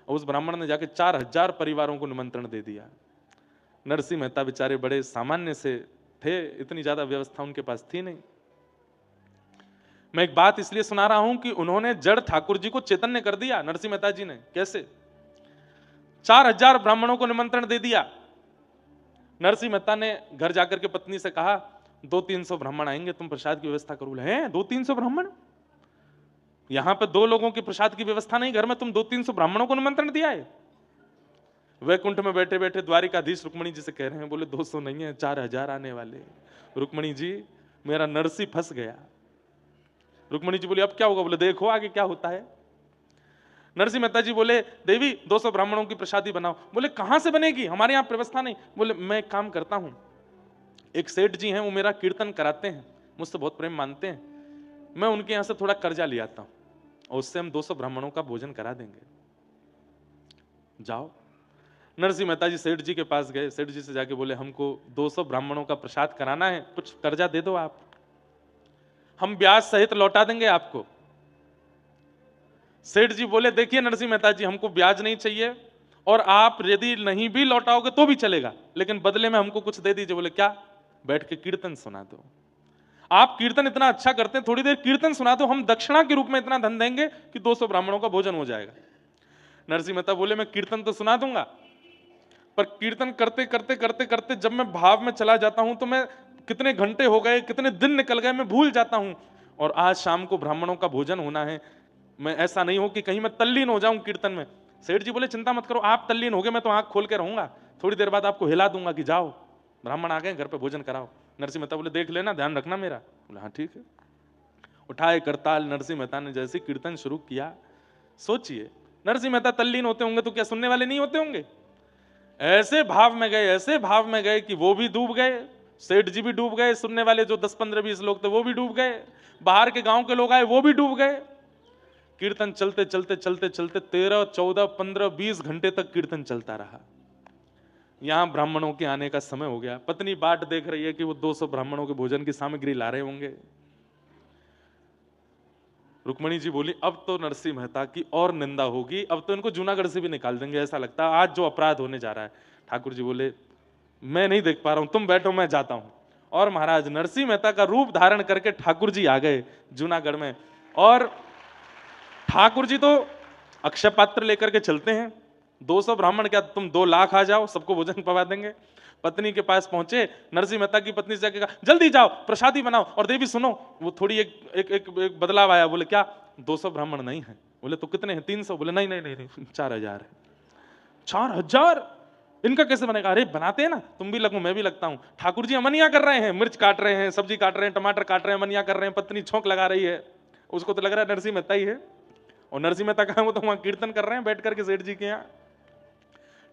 और उस ब्राह्मण ने जाके 4000 परिवारों को निमंत्रण दे दिया। नरसिंह मेहता बेचारे बड़े सामान्य से थे, इतनी ज्यादा व्यवस्था उनके पास थी नहीं। मैं एक बात इसलिए सुना रहा हूं कि उन्होंने जड़ ठाकुर जी को चैतन्य कर दिया, नरसिंह मेहता जी ने। कैसे? 4000 ब्राह्मणों को निमंत्रण दे दिया। नरसिंह मेहता ने घर जाकर के पत्नी से कहा 200-300 ब्राह्मण आएंगे, तुम प्रसाद की व्यवस्था करो। हैं 200-300 ब्राह्मण? यहां पे 2 लोगों की प्रसाद की व्यवस्था नहीं, घर में तुम 200-300 ब्राह्मणों को निमंत्रण दिया है? वैकुंठ में बैठे बैठे द्वारिकाधीश रुक्मणी जी से कह रहे हैं, बोले 200 नहीं है, 4000 आने वाले। रुक्मणी जी मेरा नरसी फंस गया। रुक्मणी जी बोली अब क्या होगा? बोले देखो आगे क्या होता है। नरसिंह मेहता जी बोले देवी 200 ब्राह्मणों की प्रसादी बनाओ। बोले कहां से बनेगी, हमारे यहां व्यवस्था नहीं। बोले मैं एक काम करता हूं, एक सेठ जी हैं वो मेरा कीर्तन कराते हैं, मुझसे बहुत प्रेम मानते हैं, मैं उनके यहां से थोड़ा कर्जा ले आता हूं और उससे हम 200 ब्राह्मणों का भोजन करा देंगे। जाओ। नरसिंह मेहता जी सेठ जी के पास गए, सेठ जी से जाके बोले हमको 200 ब्राह्मणों का प्रसाद कराना है, कुछ कर्जा दे दो आप, हम ब्याज सहित लौटा देंगे आपको। सेठ जी बोले देखिए नरसिंह मेहता जी, हमको ब्याज नहीं चाहिए और आप यदि नहीं भी लौटाओगे तो भी चलेगा, लेकिन बदले में हमको कुछ दे दीजिए। बोले क्या? बैठ के कीर्तन सुना दो। आप कीर्तन इतना अच्छा करते हैं, थोड़ी देर कीर्तन सुना दो, हम दक्षिणा के रूप में इतना धन देंगे कि 200 ब्राह्मणों का भोजन हो जाएगा। नरसिंह मेहता बोले मैं कीर्तन तो सुना दूंगा, पर कीर्तन करते करते करते करते जब मैं भाव में चला जाता हूं तो मैं कितने घंटे हो गए, कितने दिन निकल गए, मैं भूल जाता हूं। और आज शाम को ब्राह्मणों का भोजन होना है, मैं ऐसा नहीं हो कि कहीं मैं तल्लीन हो जाऊं कीर्तन में। सेठ जी बोले चिंता मत करो, आप तल्लीन हो गए, मैं तो आंख खोल के रहूंगा, थोड़ी देर बाद आपको हिला दूंगा कि जाओ ब्राह्मण आ गए, घर पे भोजन कराओ। नरसिंह मेहता बोले देख लेना, ध्यान रखना मेरा। बोले हाँ ठीक है। उठाए करताल नरसिंह मेहता ने जैसे कीर्तन शुरू किया, सोचिए नरसिंह मेहता तल्लीन होते होंगे तो क्या सुनने वाले नहीं होते होंगे? ऐसे भाव में गए, ऐसे भाव में गए कि वो भी डूब गए, सेठ जी भी डूब गए, सुनने वाले जो 10 15 20 लोग थे वो भी डूब गए, बाहर के गांव के लोग आए वो भी डूब गए। कीर्तन चलते चलते चलते चलते 13 14 15 20 घंटे तक कीर्तन चलता रहा। यहां ब्राह्मणों के आने का समय हो गया। पत्नी बाट देख रही है कि वो 200 ब्राह्मणों के भोजन की सामग्री ला रहे होंगे। रुक्मणी जी बोली अब तो नरसिंह मेहता की और निंदा होगी, अब तो इनको जूनागढ़ से भी निकाल देंगे, ऐसा लगता है आज जो अपराध होने जा रहा है। ठाकुर जी बोले मैं नहीं देख पा रहा हूं, तुम बैठो मैं जाता हूं। और महाराज नरसिंह मेहता का रूप धारण करके ठाकुर जी आ गए जूनागढ़ में। और ठाकुर जी तो अक्षय पात्र लेकर के चलते हैं, 200 ब्राह्मण क्या तुम 2 लाख आ जाओ, सबको भोजन पवा देंगे। पत्नी के पास पहुंचे, नरसिंह मेहता की पत्नी से जाके कहा जल्दी जाओ प्रसादी बनाओ। और देवी सुनो, वो थोड़ी एक बदलाव आया। बोले क्या? 200 ब्राह्मण नहीं है। बोले तो कितने हैं? 300। बोले नहीं नहीं नहीं 4000 है। 4000 इनका कैसे बनेगा? अरे बनाते हैं ना, तुम भी लगो मैं भी लगता हूं। ठाकुर जी अमनिया कर रहे हैं, मिर्च काट रहे हैं, सब्जी काट रहे हैं, टमाटर काट रहे हैं, अमनिया कर रहे हैं, पत्नी छोंक लगा रही है, उसको तो लग रहा है नरसिंह मेहता ही है। और नरसिंह मेहता कहा वो तो वहां कीर्तन कर रहे हैं बैठ करके सेठ जी के यहाँ।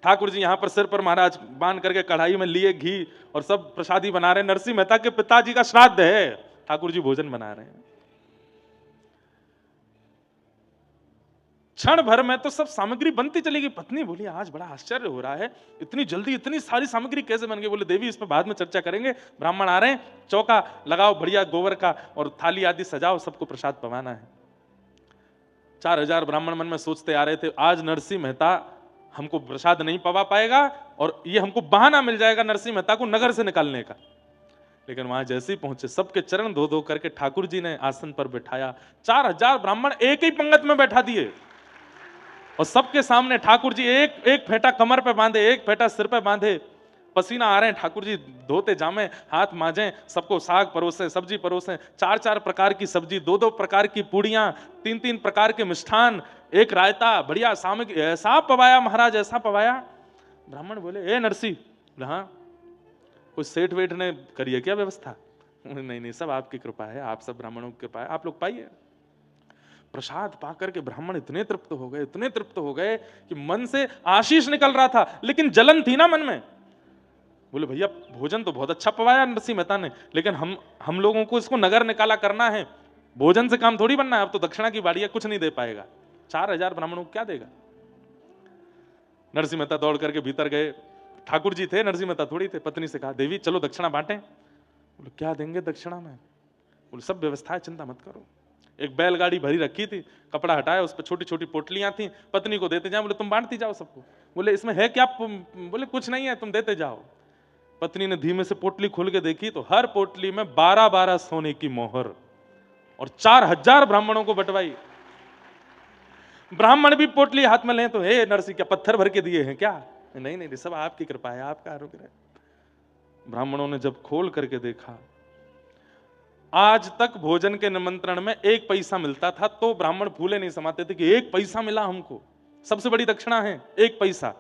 ठाकुर जी यहां पर सिर पर महाराज बांध करके कढ़ाई में लिए घी और सब प्रसादी बना रहे हैं। नरसिंह मेहता के पिताजी का श्राद्ध है, ठाकुर जी भोजन बना रहे हैं। क्षण भर में तो सब सामग्री बनती चलेगी। पत्नी बोली आज बड़ा आश्चर्य हो रहा है, इतनी जल्दी इतनी सारी सामग्री कैसे बन गई? बोले देवी इस पर बाद में चर्चा करेंगे, ब्राह्मण आ रहे हैं, चौका लगाओ बढ़िया गोबर का और थाली आदि सजाओ, सबको प्रसाद पवाना है। 4000 ब्राह्मण मन में सोचते आ रहे थे आज नरसिंह मेहता हमको प्रसाद नहीं पवा पाएगा और ये हमको बहाना मिल जाएगा नरसिंह मेहता को नगर से निकालने का। लेकिन वहां जैसे ही पहुंचे सबके चरण धो धो करके ठाकुर जी ने आसन पर बैठाया। 4000 ब्राह्मण एक ही पंगत में बैठा दिए और सबके सामने ठाकुर जी एक एक फेंटा कमर पे बांधे, एक फेंटा सिर पे बांधे, पसीना आ रहे हैं, ठाकुर जी धोते जामे, हाथ मांजे, सबको साग परोसे, सब्जी परोसे, 4-4 प्रकार की सब्जी, 2-2 प्रकार की पूड़ियां, 3-3 प्रकार के मिष्ठान, एक रायता, बढ़िया सामग्री, ऐसा पवाया महाराज, ऐसा पवाया। ब्राह्मण बोले ए नरसी, हाँ कुछ सेठ वेठ ने करिए क्या व्यवस्था? नहीं नहीं सब आपकी कृपा है, आप सब ब्राह्मणों की कृपा है, आप लोग पाइए। प्रसाद पाकर के ब्राह्मण इतने तृप्त हो गए, इतने तृप्त हो गए कि मन से आशीष निकल रहा था, लेकिन जलन थी ना मन में। बोले भैया भोजन तो बहुत अच्छा पवाया नरसिंह मेहता ने, लेकिन हम लोगों को इसको नगर निकाला करना है, भोजन से काम थोड़ी बनना है, अब तो दक्षिणा की बाड़ी है, कुछ नहीं दे पाएगा। 4000 ब्राह्मणों को क्या देगा? नरसिंह मेहता दौड़ करके भीतर गए। ठाकुर जी थे, नरसिंह मेहता थोड़ी थे। पत्नी से कहा देवी चलो दक्षिणा बांटें। बोले क्या देंगे दक्षिणा में? बोले सब व्यवस्था है, चिंता मत करो। एक बैलगाड़ी भरी रखी थी, कपड़ा हटाया, उस पर छोटी छोटी पोटलियां थी, पत्नी को देते जाओ। बोले तुम बांटती जाओ सबको। बोले इसमें है क्या? बोले कुछ नहीं है, तुम देते जाओ। पत्नी ने धीमे से पोटली खोल के देखी तो हर पोटली में 12-12 सोने की मोहर। और 4000 ब्राह्मणों को बंटवाई। ब्राह्मण भी पोटली हाथ में लें तो हे नरसी क्या पत्थर भर के दिए हैं क्या? नहीं नहीं, सब आपकी कृपा है, आपका अनुग्रह है। ब्राह्मणों ने जब खोल करके देखा, आज तक भोजन के निमंत्रण में 1 पैसा मिलता था तो ब्राह्मण फूले नहीं समाते थे कि 1 पैसा मिला हमको, सबसे बड़ी दक्षिणा है 1 पैसा।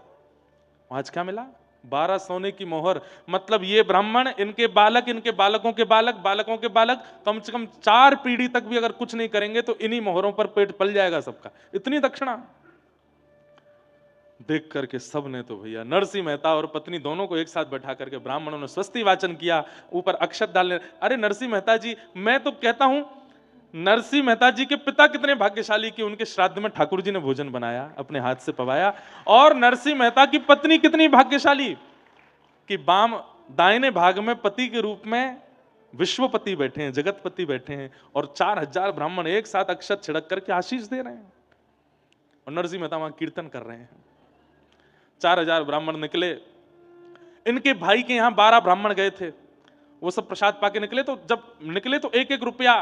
आज क्या मिला? 12 सोने की मोहर। मतलब ये ब्राह्मण, इनके बालक, इनके बालकों के बालक, बालकों के बालक, कम से कम 4 पीढ़ी तक भी अगर कुछ नहीं करेंगे तो इन्हीं मोहरों पर पेट पल जाएगा सबका, इतनी दक्षिणा। देख करके सब ने तो भैया नरसिंह मेहता और पत्नी दोनों को एक साथ बैठा करके ब्राह्मणों ने स्वस्ति वाचन किया, ऊपर अक्षत डालने। अरे नरसिंह मेहता जी, मैं तो कहता हूं नरसिंह मेहता जी के पिता कितने भाग्यशाली कि उनके श्राद्ध में ठाकुर जी ने भोजन बनाया, अपने हाथ से पवाया। और नरसिंह मेहता की पत्नी कितनी भाग्यशाली कि बाम दाहिने भाग में पति के रूप में विश्वपति बैठे हैं, जगतपति बैठे हैं, और 4000 ब्राह्मण एक साथ अक्षत छिड़क करके आशीष दे रहे हैं और नरसिंह मेहता वहां कीर्तन कर रहे हैं। 4000 ब्राह्मण निकले। इनके भाई के यहां 12 ब्राह्मण गए थे, वो सब प्रसाद पाके निकले। तो जब निकले तो 1-1 रुपया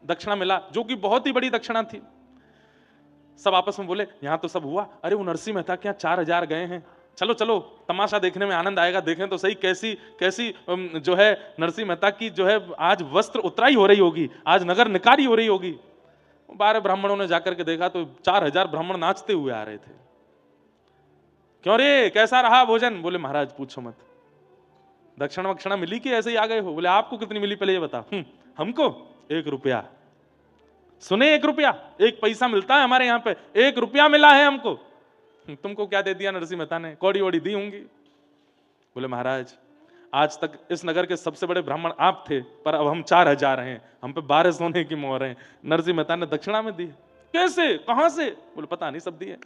दक्षिणा मिला, जो कि बहुत ही बड़ी दक्षिणा थी। सब आपस में बोले यहां तो सब हुआ, अरे वो नरसिंह मेहता के यहां 4000 गए हैं, चलो चलो तमाशा देखने में आनंद आएगा, देखें तो सही कैसी कैसी जो है नरसिंह मेहता की जो है आज वस्त्र उतराई हो रही होगी, आज नगर निकारी हो रही होगी। 12 ब्राह्मणों ने जाकर के देखा तो 4000 ब्राह्मण नाचते हुए आ रहे थे। क्यों रे, कैसा रहा भोजन? बोले महाराज पूछो मत, दक्षिणा वक्षिणा मिली कि ऐसे ही आ गए हो? बोले आपको कितनी मिली पहले ये बता। हमको 1 रुपया। सुने 1 रुपया, 1 पैसा मिलता है हमारे यहाँ पे, 1 रुपया मिला है हमको। तुमको क्या दे दिया नरसिंह मेहता ने? कौड़ी वौड़ी दी होंगी। बोले महाराज आज तक इस नगर के सबसे बड़े ब्राह्मण आप थे, पर अब हम 4000 हैं, हम पे 12 सोने की मोहर हैं, नरसिंह मेहता ने दक्षिणा में दी। कैसे, कहां से? बोले पता नहीं, सब दिए।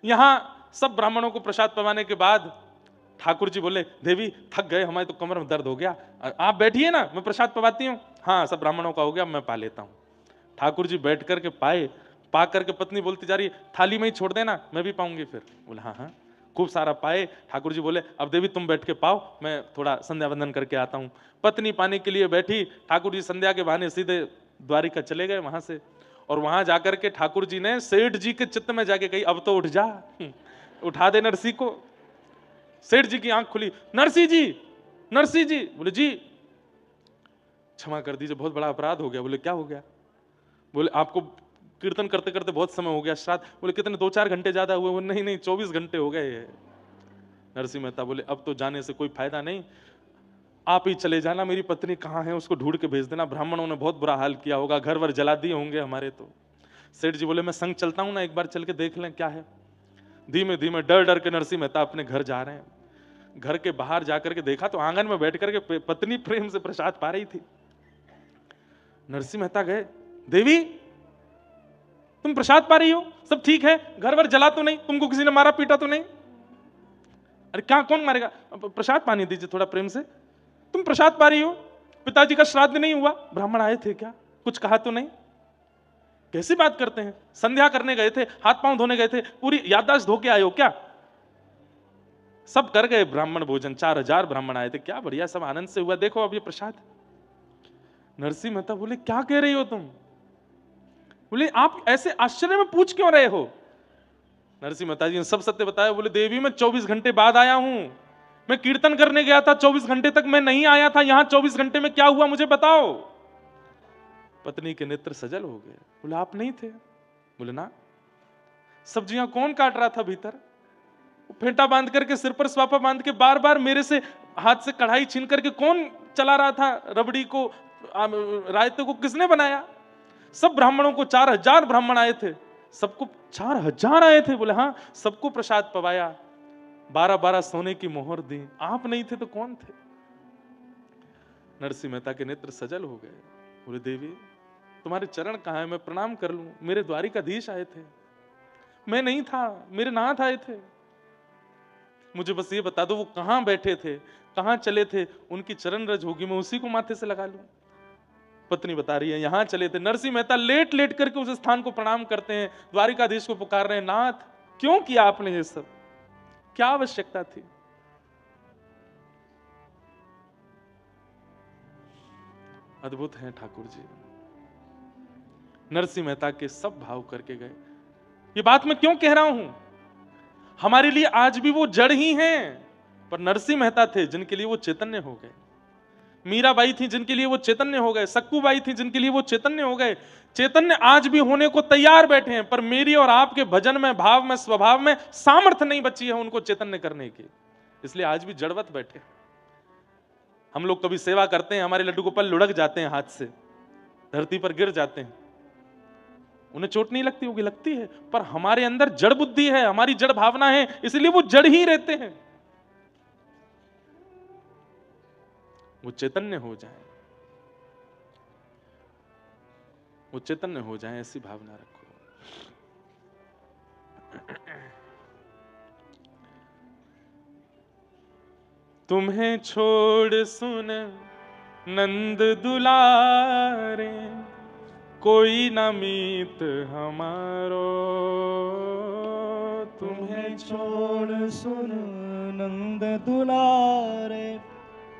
यहां सब ब्राह्मणों को प्रसाद पवाने के बाद ठाकुर जी बोले देवी थक गए, हमारे तो कमर में दर्द हो गया, आप बैठिए ना, मैं प्रसाद पवाती हूँ। हाँ सब ब्राह्मणों का हो गया, मैं पा लेता हूँ। ठाकुर जी बैठ करके पाए, पा करके पत्नी बोलती जा रही थाली में ही छोड़ देना, मैं भी पाऊंगी फिर। बोले हाँ हाँ। खूब सारा पाए। ठाकुर जी बोले अब देवी तुम बैठ के पाओ, मैं थोड़ा संध्या वंदन करके आता हूँ। पत्नी पाने के लिए बैठी, ठाकुर जी संध्या के बहाने सीधे द्वारिका चले गए वहां से। और वहां जाकर के ठाकुर जी ने सेठ जी के चित्त में जाके कही अब तो उठ जा, उठा दे नरसी को। सेठ जी की आंख खुली, नरसी जी, नरसी जी। बोले जी क्षमा कर दीजिए, बहुत बड़ा अपराध हो गया। बोले क्या हो गया? बोले आपको कीर्तन करते करते बहुत समय हो गया, श्राद्ध। बोले कितने, 2-4 घंटे ज्यादा हुए? वो नहीं नहीं 24 घंटे हो गए। नरसिंह मेहता बोले अब तो जाने से कोई फायदा नहीं, आप ही चले जाना, मेरी पत्नी कहाँ है उसको ढूंढ के भेज देना, ब्राह्मणों ने बहुत बुरा हाल किया होगा, घर वर जला दिए होंगे हमारे। तो सेठ जी बोले मैं संग चलता हूं ना, एक बार चल के देख लें क्या है। धीमे धीमे डर डर के नरसिंह मेहता अपने घर जा रहे हैं। घर के बाहर जाकर के देखा तो आंगन में बैठ करके पत्नी प्रेम से प्रसाद पा रही थी। नरसिंह मेहता गए, देवी तुम प्रसाद पा रही हो, सब ठीक है, घर वर जला तो नहीं, तुमको किसी ने मारा पीटा तो नहीं? अरे क्या, कौन मारेगा, प्रसाद पानी दीजिए थोड़ा प्रेम से। तुम प्रसाद पा रही हो, पिताजी का श्राद्ध नहीं हुआ, ब्राह्मण आए थे क्या, कुछ कहा तो नहीं? कैसी बात करते हैं, संध्या करने गए थे, हाथ पांव धोने गए थे, पूरी याददाश्त धो के आए हो क्या? सब कर गए ब्राह्मण भोजन, 4000 ब्राह्मण आए थे, क्या बढ़िया, सब आनंद से हुआ, देखो अब ये प्रसाद। नरसिंह मेहता बोले क्या कह रही हो तुम? बोले आप ऐसे आश्चर्य में पूछ क्यों रहे हो? नरसिंह मेहता जी ने सब सत्य बताया। बोले देवी मैं 24 घंटे बाद आया हूं, मैं कीर्तन करने गया था, 24 घंटे तक मैं नहीं आया था, यहां 24 घंटे में क्या हुआ मुझे बताओ। पत्नी के नेत्र सजल हो गए। बोले आप नहीं थे? बोले ना। सब्जियां कौन काट रहा था भीतर? फेंटा बांध करके, सिर पर स्वापा बांध के, बार बार मेरे से हाथ से कढ़ाई छीन करके कौन चला रहा था? रबड़ी को, रायते को किसने बनाया? सब ब्राह्मणों को, 4000 ब्राह्मण आए थे, सबको 4000 आए थे। बोले हाँ, सबको प्रसाद पवाया, 12-12 सोने की मोहर दी, आप नहीं थे तो कौन थे? नरसिंह मेहता के नेत्र सजल हो गए। बोले देवी तुम्हारे चरण कहाँ है, मैं प्रणाम कर लूं? मेरे द्वारिकाधीश आए थे, मैं नहीं था, मेरे नाथ आए थे, मुझे बस ये बता दो वो कहां बैठे थे, कहां चले थे, उनकी चरण रज होगी, मैं उसी को माथे से लगा लूं। पत्नी बता रही है यहां चले थे। नरसिंह मेहता लेट लेट करके उस स्थान को प्रणाम करते हैं, द्वारिकाधीश को पुकार रहे हैं, नाथ क्यों किया आपने ये सब, क्या आवश्यकता थी? अद्भुत हैं ठाकुर जी। नरसिंह मेहता के सब भाव करके गए। ये बात मैं क्यों कह रहा हूं? हमारे लिए आज भी वो जड़ ही हैं, पर नरसिंह मेहता थे जिनके लिए वो चैतन्य हो गए। मीराबाई थी जिनके लिए वो चैतन्य हो गए। सक्कूबाई थी जिनके लिए वो चैतन्य हो गए। चैतन्य आज भी होने को तैयार बैठे हैं, पर मेरी और आपके भजन में, भाव में, स्वभाव में सामर्थ्य नहीं बची है उनको चैतन्य करने की, इसलिए आज भी जड़वत बैठे। हम लोग कभी सेवा करते हैं, हमारे लड्डू गोपाल लुढ़क जाते हैं, हाथ से धरती पर गिर जाते हैं, उन्हें चोट नहीं लगती होगी, लगती है, पर हमारे अंदर जड़ बुद्धि है, हमारी जड़ भावना है, इसलिए वो जड़ ही रहते हैं। वो चैतन्य हो जाए, वो चैतन्य हो जाए, ऐसी भावना रखो। तुम्हें छोड़ सुन नंद दुलारे, कोई न मीत हमारो। तुम्हें छोड़ सुन नंद दुलारे,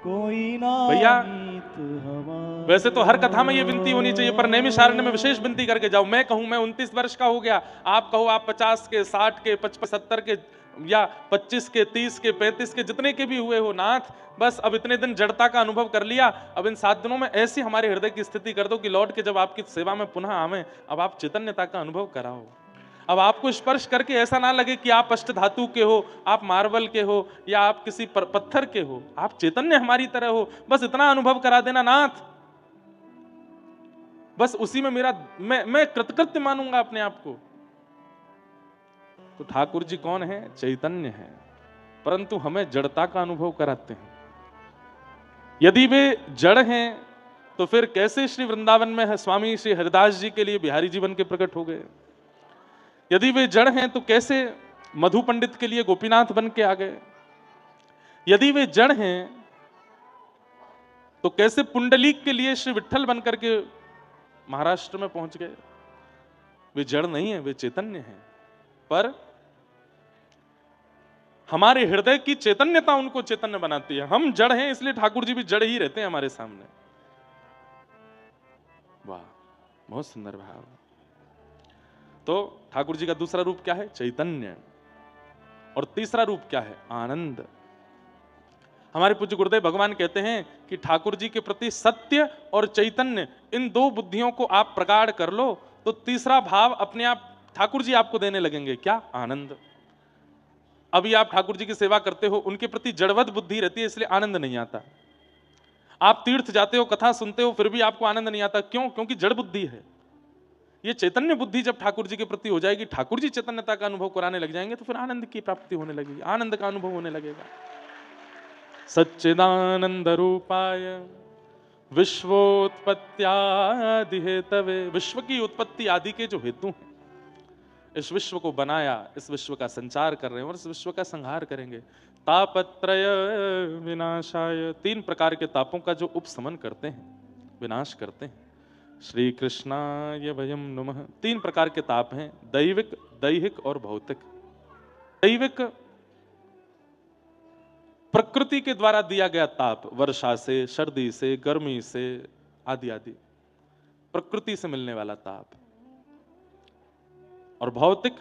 कोई ना भैया, मीत हमारो। वैसे तो हर कथा में ये विनती होनी चाहिए, पर नैमिषारण्य में विशेष विनती करके जाओ। मैं कहूं मैं 29 वर्ष का हो गया, आप कहो आप 50 के, 60 के, 55, 70 के, या 25 के, 30 के, 35 के, जितने के भी हुए हो नाथ, बस अब इतने दिन जड़ता का अनुभव कर लिया, अब इन 7 दिनों में ऐसी हमारे हृदय की स्थिति कर दो कि लौट के जब आपकी सेवा में पुनः आवे, अब आप चैतन्यता का अनुभव कराओ। अब आपको स्पर्श करके ऐसा ना लगे कि आप अष्ट धातु के हो, आप मार्बल के हो, या आप किसी पत्थर के हो, आप चैतन्य हमारी तरह हो, बस इतना अनुभव करा देना नाथ। बस उसी में मेरा मैं कृतकृत्य मानूंगा अपने आप को। तो ठाकुर जी कौन है? चैतन्य है, परंतु हमें जड़ता का अनुभव कराते हैं। यदि वे जड़ हैं तो फिर कैसे श्री वृंदावन में स्वामी श्री हरिदास जी के लिए बिहारी जी बन के प्रकट हो गए? यदि वे जड़ हैं तो कैसे मधु पंडित के लिए गोपीनाथ बन के आ गए? यदि वे जड़ हैं तो कैसे पुंडलीक के लिए श्री विट्ठल बन करके महाराष्ट्र में पहुंच गए? वे जड़ नहीं है, वे चैतन्य हैं, पर हमारे हृदय की चैतन्यता उनको चैतन्य बनाती है। हम जड़ हैं, इसलिए ठाकुर जी भी जड़ ही रहते हैं हमारे सामने। वाह, बहुत सुंदर भाव। तो ठाकुर जी का दूसरा रूप क्या है? चैतन्य। और तीसरा रूप क्या है? आनंद। हमारे पूज्य गुरुदेव भगवान कहते हैं कि ठाकुर जी के प्रति सत्य और चैतन्य, इन दो बुद्धियों को आप प्रगाढ़ कर लो तो तीसरा भाव अपने आप ठाकुर जी आपको देने लगेंगे। क्या? आनंद। अभी आप ठाकुर जी की सेवा करते हो, उनके प्रति जड़वत बुद्धि रहती है, इसलिए आनंद नहीं आता। आप तीर्थ जाते हो, कथा सुनते हो, फिर भी आपको आनंद नहीं आता। क्यों? क्योंकि जड़ बुद्धि है। ये चैतन्य बुद्धि जब ठाकुर जी के प्रति हो जाएगी, ठाकुर जी चैतन्यता का अनुभव कराने लग जाएंगे, तो फिर आनंद की प्राप्ति होने लगेगी, आनंद का अनुभव होने लगेगा। सच्चिदानंद रूपाय विश्वोत्पत्त्यादि हेतवे, विश्व की उत्पत्ति आदि के जो हेतु हैं, इस विश्व को बनाया, इस विश्व का संचार कर रहे हैं और इस विश्व का संहार करेंगे। तापत्रय विनाशाय, 3 प्रकार के तापों का जो उपशमन करते हैं, विनाश करते हैं। श्री कृष्णाय वयम नमः। 3 प्रकार के ताप हैं, दैविक, दैहिक और भौतिक। दैविक प्रकृति के द्वारा दिया गया ताप, वर्षा से, सर्दी से, गर्मी से, आदि आदि, प्रकृति से मिलने वाला ताप। और भौतिक,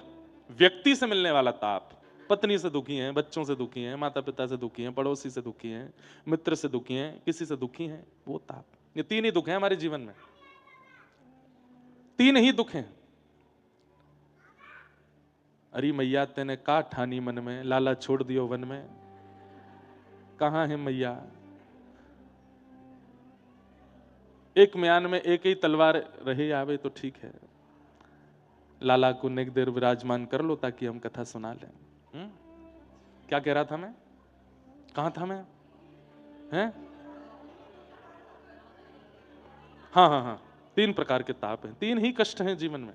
व्यक्ति से मिलने वाला ताप, पत्नी से दुखी हैं, बच्चों से दुखी हैं, माता पिता से दुखी हैं, पड़ोसी से दुखी हैं, मित्र से दुखी हैं, किसी से दुखी हैं, वो ताप। ये 3 ही दुख हैं हमारे जीवन में, 3 ही दुख हैं। अरे मैया तेने का ठानी मन में, लाला छोड़ दियो वन में। कहां है मैया? एक म्यान में एक ही तलवार रहे आवे तो ठीक है, लाला को नेक देर विराजमान कर लो ताकि हम कथा सुना लें। क्या कह रहा था मैं? कहां था मैं? हैं? हाँ हाँ हाँ, 3 प्रकार के ताप हैं, 3 ही कष्ट हैं जीवन में।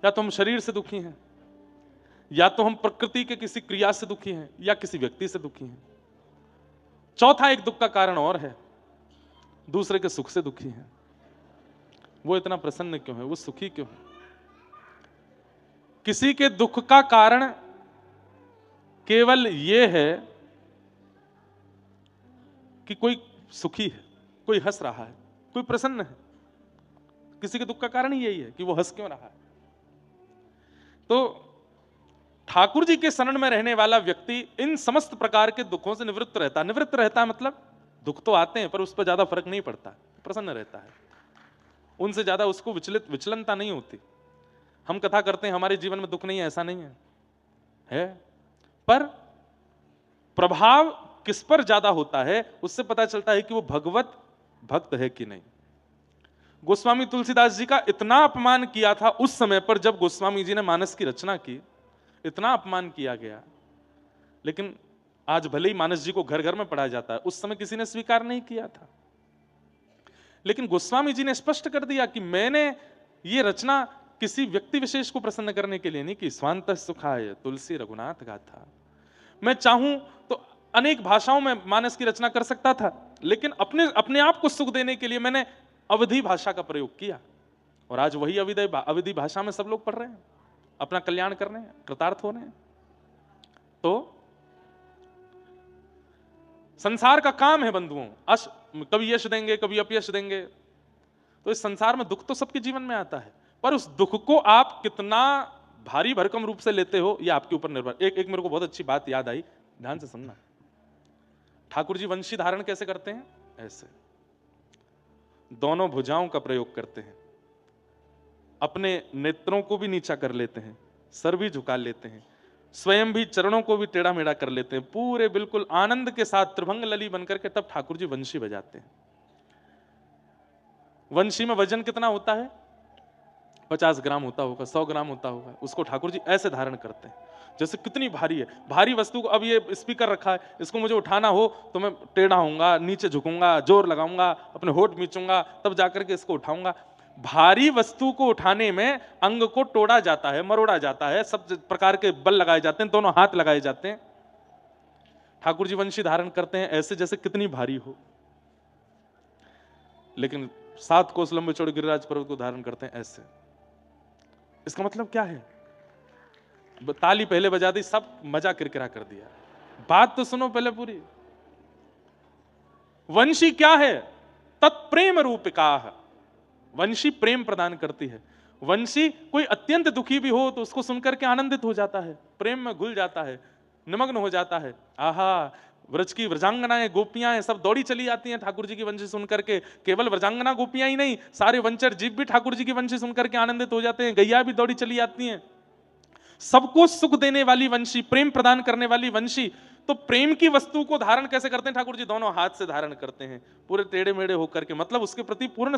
या तो हम शरीर से दुखी हैं, या तो हम प्रकृति के किसी क्रिया से दुखी हैं, या किसी व्यक्ति से दुखी हैं। चौथा एक दुख का कारण और है, दूसरे के सुख से दुखी हैं। वो इतना प्रसन्न क्यों है? वो सुखी क्यों है? किसी के दुख का कारण केवल ये है कि कोई सुखी है, कोई हंस रहा है, कोई प्रसन्न है। किसी के दुख का कारण ही यही है कि वो हंस क्यों रहा है। तो ठाकुर जी के शरण में रहने वाला व्यक्ति इन समस्त प्रकार के दुखों से निवृत्त रहता है। निवृत्त रहता है मतलब दुख तो आते हैं पर उस पर ज्यादा फर्क नहीं पड़ता, प्रसन्न रहता है, उनसे ज्यादा उसको विचलनता नहीं होती। हम कथा करते हैं हमारे जीवन में दुख नहीं है, ऐसा नहीं है पर प्रभाव किस पर ज्यादा होता है उससे पता चलता है कि वो भगवत भक्त है कि नहीं। गोस्वामी तुलसीदास जी का इतना अपमान किया था उस समय पर जब गोस्वामी जी ने मानस की रचना की, इतना अपमान किया गया, लेकिन आज भले ही मानस जी को घर घर में पढ़ा जाता है, उस समय किसी ने स्वीकार नहीं किया था। लेकिन गोस्वामी जी ने स्पष्ट कर दिया कि मैंने ये रचना किसी व्यक्ति विशेष को प्रसन्न करने के लिए नहीं की। स्वांत सुखाय तुलसी रघुनाथ गाथा। मैं चाहूं तो अनेक भाषाओं में मानस की रचना कर सकता था, लेकिन अपने आप को सुख देने के लिए मैंने अवधि भाषा का प्रयोग किया, और आज वही अवधि भाषा में सब लोग पढ़ रहे हैं, अपना कल्याण कर रहे हैं, कृतार्थ हो रहे हैं। तो संसार का काम है बंधुओं, कभी यश देंगे कभी अपयश देंगे। तो इस संसार में दुख तो सबके जीवन में आता है, पर उस दुख को आप कितना भारी भरकम रूप से लेते हो ये आपके ऊपर निर्भर। एक मेरे को बहुत अच्छी बात याद आई, ध्यान से सुनना। ठाकुर जी वंशी धारण कैसे करते हैं? ऐसे दोनों भुजाओं का प्रयोग करते हैं, अपने नेत्रों को भी नीचा कर लेते हैं, सर भी झुका लेते हैं, स्वयं भी चरणों को भी टेढ़ा मेढ़ा कर लेते हैं, पूरे बिल्कुल आनंद के साथ त्रिभंग लली बनकर के तब ठाकुर जी वंशी बजाते हैं। वंशी में वजन कितना होता है? 50 ग्राम होता होगा, 100 ग्राम होता होगा। उसको ठाकुर जी ऐसे धारण करते हैं जैसे कितनी भारी है। भारी वस्तु को, अब ये स्पीकर रखा है, इसको मुझे उठाना हो तो मैं टेढ़ा होऊंगा, नीचे झुकूंगा, जोर लगाऊंगा, अपने होठ मीचूंगा, तब जाकर के इसको उठाऊंगा। भारी वस्तु को उठाने में अंग को तोड़ा जाता है, मरोड़ा जाता है, सब प्रकार के बल लगाए जाते हैं, दोनों हाथ लगाए जाते हैं। ठाकुर जी वंशी धारण करते हैं ऐसे जैसे कितनी भारी हो, लेकिन 7 कोस लंबे चौड़े गिरिराज पर्वत को धारण करते हैं ऐसे। इसका मतलब क्या है? ताली पहले बजा दी, सब मजा किरकिरा कर दिया। बात तो सुनो पहले पूरी। वंशी क्या है? तत्प्रेम रूपिका। वंशी प्रेम प्रदान करती है। वंशी कोई अत्यंत दुखी भी हो तो उसको सुनकर के आनंदित हो जाता है, प्रेम में घुल जाता है, निमग्न हो जाता है। आहा, व्रज की व्रजांगनाएं गोपियां सब दौड़ी चली जाती हैं ठाकुर जी की वंशी सुनकर के। केवल व्रजांगना गोपियां ही नहीं, सारे वंचर जीव भी ठाकुर जी की वंशी सुनकर के आनंदित हो जाते हैं, गैया भी दौड़ी चली जाती हैं। सबको सुख देने वाली वंशी, प्रेम प्रदान करने वाली वंशी। तो प्रेम की वस्तु को धारण कैसे करते हैं ठाकुर जी? दोनों हाथ से धारण करते हैं, पूरे टेढ़े मेढ़े होकर के, मतलब उसके प्रति पूर्ण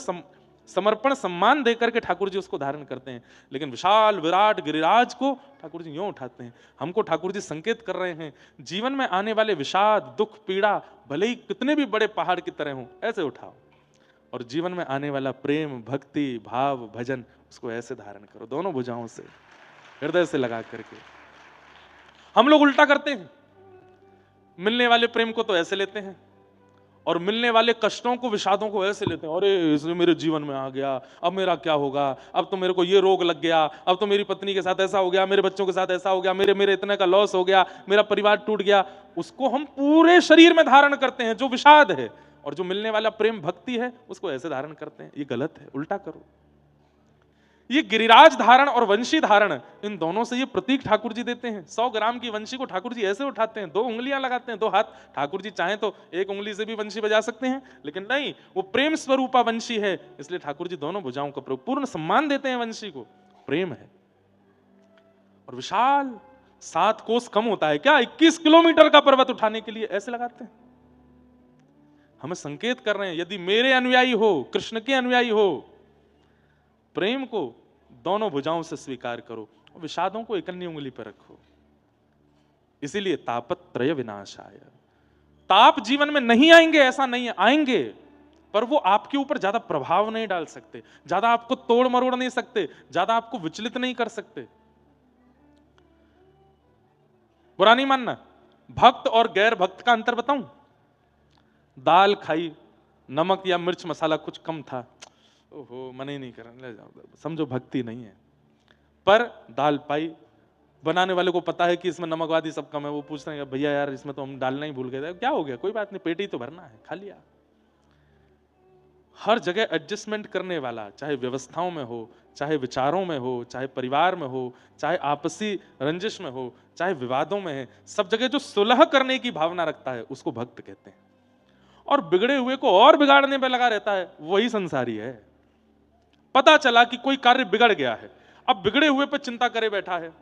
समर्पण सम्मान देकर के ठाकुर जी उसको धारण करते हैं। लेकिन विशाल विराट गिरिराज को ठाकुर जी यूं उठाते हैं। हमको ठाकुर जी संकेत कर रहे हैं, जीवन में आने वाले विषाद, दुख, पीड़ा भले ही कितने भी बड़े पहाड़ की तरह हो, ऐसे उठाओ, और जीवन में आने वाला प्रेम, भक्ति, भाव, भजन, उसको ऐसे धारण करो, दोनों भुजाओं से, हृदय से लगा करके। हम लोग उल्टा करते हैं, मिलने वाले प्रेम को तो ऐसे लेते हैं, और मिलने वाले कष्टों को, विषादों को ऐसे लेते हैं। अरे इसने मेरे जीवन में आ गया, अब मेरा क्या होगा, अब तो मेरे को ये रोग लग गया, अब तो मेरी पत्नी के साथ ऐसा हो गया, मेरे बच्चों के साथ ऐसा हो गया, मेरे इतने का लॉस हो गया, मेरा परिवार टूट गया। उसको हम पूरे शरीर में धारण करते हैं जो विषाद है, और जो मिलने वाला प्रेम भक्ति है उसको ऐसे धारण करते हैं। ये गलत है, उल्टा करो। ये गिरिराज धारण और वंशी धारण, इन दोनों से ये प्रतीक ठाकुर जी देते हैं। 100 ग्राम की वंशी को ठाकुर जी ऐसे उठाते हैं, 2 उंगलियां लगाते हैं, 2 हाथ। ठाकुर जी चाहें तो 1 उंगली से भी वंशी बजा सकते हैं, लेकिन नहीं, वो प्रेम स्वरूपा वंशी है, इसलिए ठाकुर जी दोनों भुजाओं का प्रयोग, पूर्ण सम्मान देते हैं वंशी को, प्रेम है। और विशाल 7 कोस कम होता है क्या? 21 किलोमीटर का पर्वत उठाने के लिए ऐसे लगाते हैं। हमें संकेत कर रहे हैं, यदि मेरे अनुयायी हो, कृष्ण के अनुयायी हो, प्रेम को दोनों भुजाओं से स्वीकार करो, विषादों को एकन्नी उंगली पर रखो। इसीलिए तापत्रय विनाशाय। ताप जीवन में नहीं आएंगे ऐसा नहीं है, आएंगे, पर वो आपके ऊपर ज्यादा प्रभाव नहीं डाल सकते, ज्यादा आपको तोड़ मरोड़ नहीं सकते, ज्यादा आपको विचलित नहीं कर सकते। बुरा नहीं मानना। भक्त और गैर भक्त का अंतर बताऊं? दाल खाई, नमक या मिर्च मसाला कुछ कम था, ओहो मन ही नहीं कर, ले जाओ, समझो भक्ति नहीं है। पर दाल पाई, बनाने वाले को पता है कि इसमें नमक आदि सब कम है, वो पूछ रहे हैं भैया यार इसमें तो हम डालना ही भूल गए थे, क्या हो गया, कोई बात नहीं, पेट ही तो भरना है, खा लिया। हर जगह एडजस्टमेंट करने वाला, चाहे व्यवस्थाओं में हो, चाहे विचारों में हो, चाहे परिवार में हो, चाहे आपसी रंजिश में हो, चाहे विवादों में है, सब जगह जो सुलह करने की भावना रखता है उसको भक्त कहते हैं। और बिगड़े हुए को और बिगाड़ने पे लगा रहता है वही संसारी है। पता चला कि कोई कार्य बिगड़ गया है, अब बिगड़े हुए पे चिंता करे बैठा है,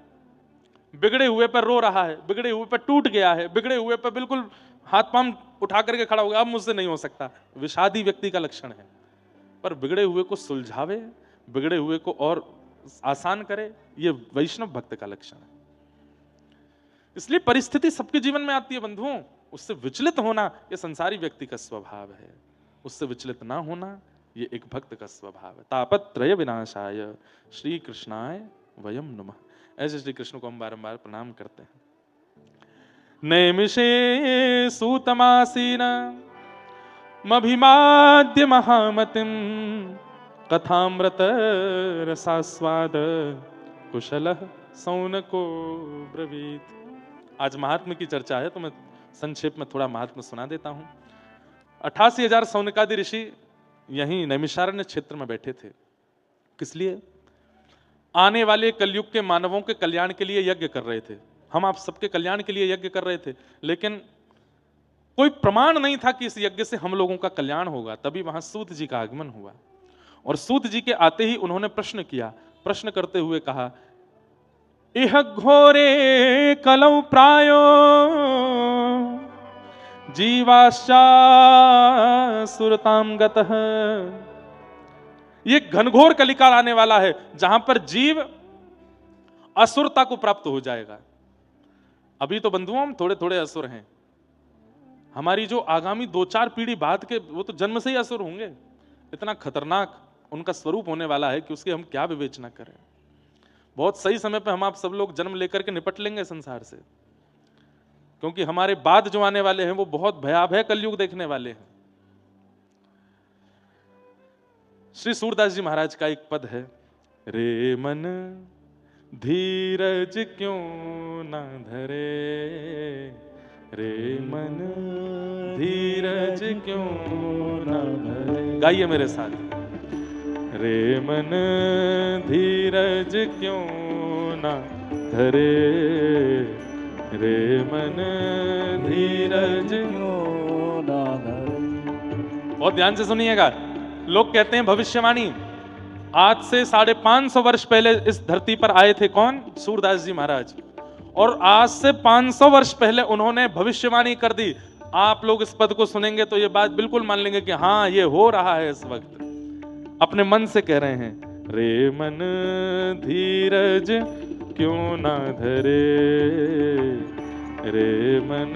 बिगड़े हुए पर रो रहा है, बिगड़े हुए पर टूट गया है, बिगड़े हुए पर बिल्कुल हाथ पांव उठा करके खड़ा हो गया, अब मुझसे नहीं हो सकता, विषादी व्यक्ति का लक्षण है। पर बिगड़े हुए को सुलझावे, बिगड़े हुए को और आसान करे, ये वैष्णव भक्त का लक्षण है। इसलिए परिस्थिति सबके जीवन में आती है बंधुओं, उससे विचलित होना ये संसारी व्यक्ति का स्वभाव है, उससे विचलित ना होना ये एक भक्त का स्वभाव है। तापत्रय विनाशाय श्री कृष्णाय वयम नमः। ऐसे श्री कृष्ण को हम बारंबार प्रणाम करते हैं। नैमिषे सूतमासीन मभिमाद्य महामतिम कथामृत रसास्वाद कुशलः सौनको ब्रवीत। आज महात्म की चर्चा है तो मैं संक्षेप में थोड़ा महात्म सुना देता हूं। 88,000 सौनकादि ऋषि यहीं नैमिषारण्य क्षेत्र में बैठे थे। किस लिए? आने वाले कलयुग के मानवों के कल्याण के लिए यज्ञ कर रहे थे। हम आप सबके कल्याण के लिए यज्ञ कर रहे थे, लेकिन कोई प्रमाण नहीं था कि इस यज्ञ से हम लोगों का कल्याण होगा। तभी वहां सूत जी का आगमन हुआ और सूत जी के आते ही उन्होंने प्रश्न किया। प्रश्न करते हुए कहा, इह घोरे कलौ प्रायो जीवाश्चा सुरताम गतः। ये घनघोर कलिकाल आने वाला है जहां पर जीव असुरता को प्राप्त हो जाएगा। अभी तो बंधुओं हम थोड़े थोड़े असुर हैं, हमारी जो आगामी 2-4 पीढ़ी बाद के वो तो जन्म से ही असुर होंगे। इतना खतरनाक उनका स्वरूप होने वाला है कि उसकी हम क्या विवेचना करें। बहुत सही समय पे हम आप सब लोग जन्म लेकर के निपट लेंगे संसार से, क्योंकि हमारे बाद जो आने वाले हैं वो बहुत भयावह कलयुग देखने वाले हैं। श्री सूरदास जी महाराज का एक पद है, रे मन धीरज क्यों न धरे, रे मन धीरज क्यों न धरे। गाइए मेरे साथ, रे मन धीरज क्यों न धरे, रे मन धीरज क्यों न धरे। बहुत ध्यान से सुनिएगा। लोग कहते हैं भविष्यवाणी, आज से 550 वर्ष पहले इस धरती पर आए थे कौन? सूरदास जी महाराज। और आज से 500 वर्ष पहले उन्होंने भविष्यवाणी कर दी। आप लोग इस पद को सुनेंगे तो ये बात बिल्कुल मान लेंगे कि हाँ ये हो रहा है इस वक्त। अपने मन से कह रहे हैं, रे मन धीरज क्यों ना धरे, रे मन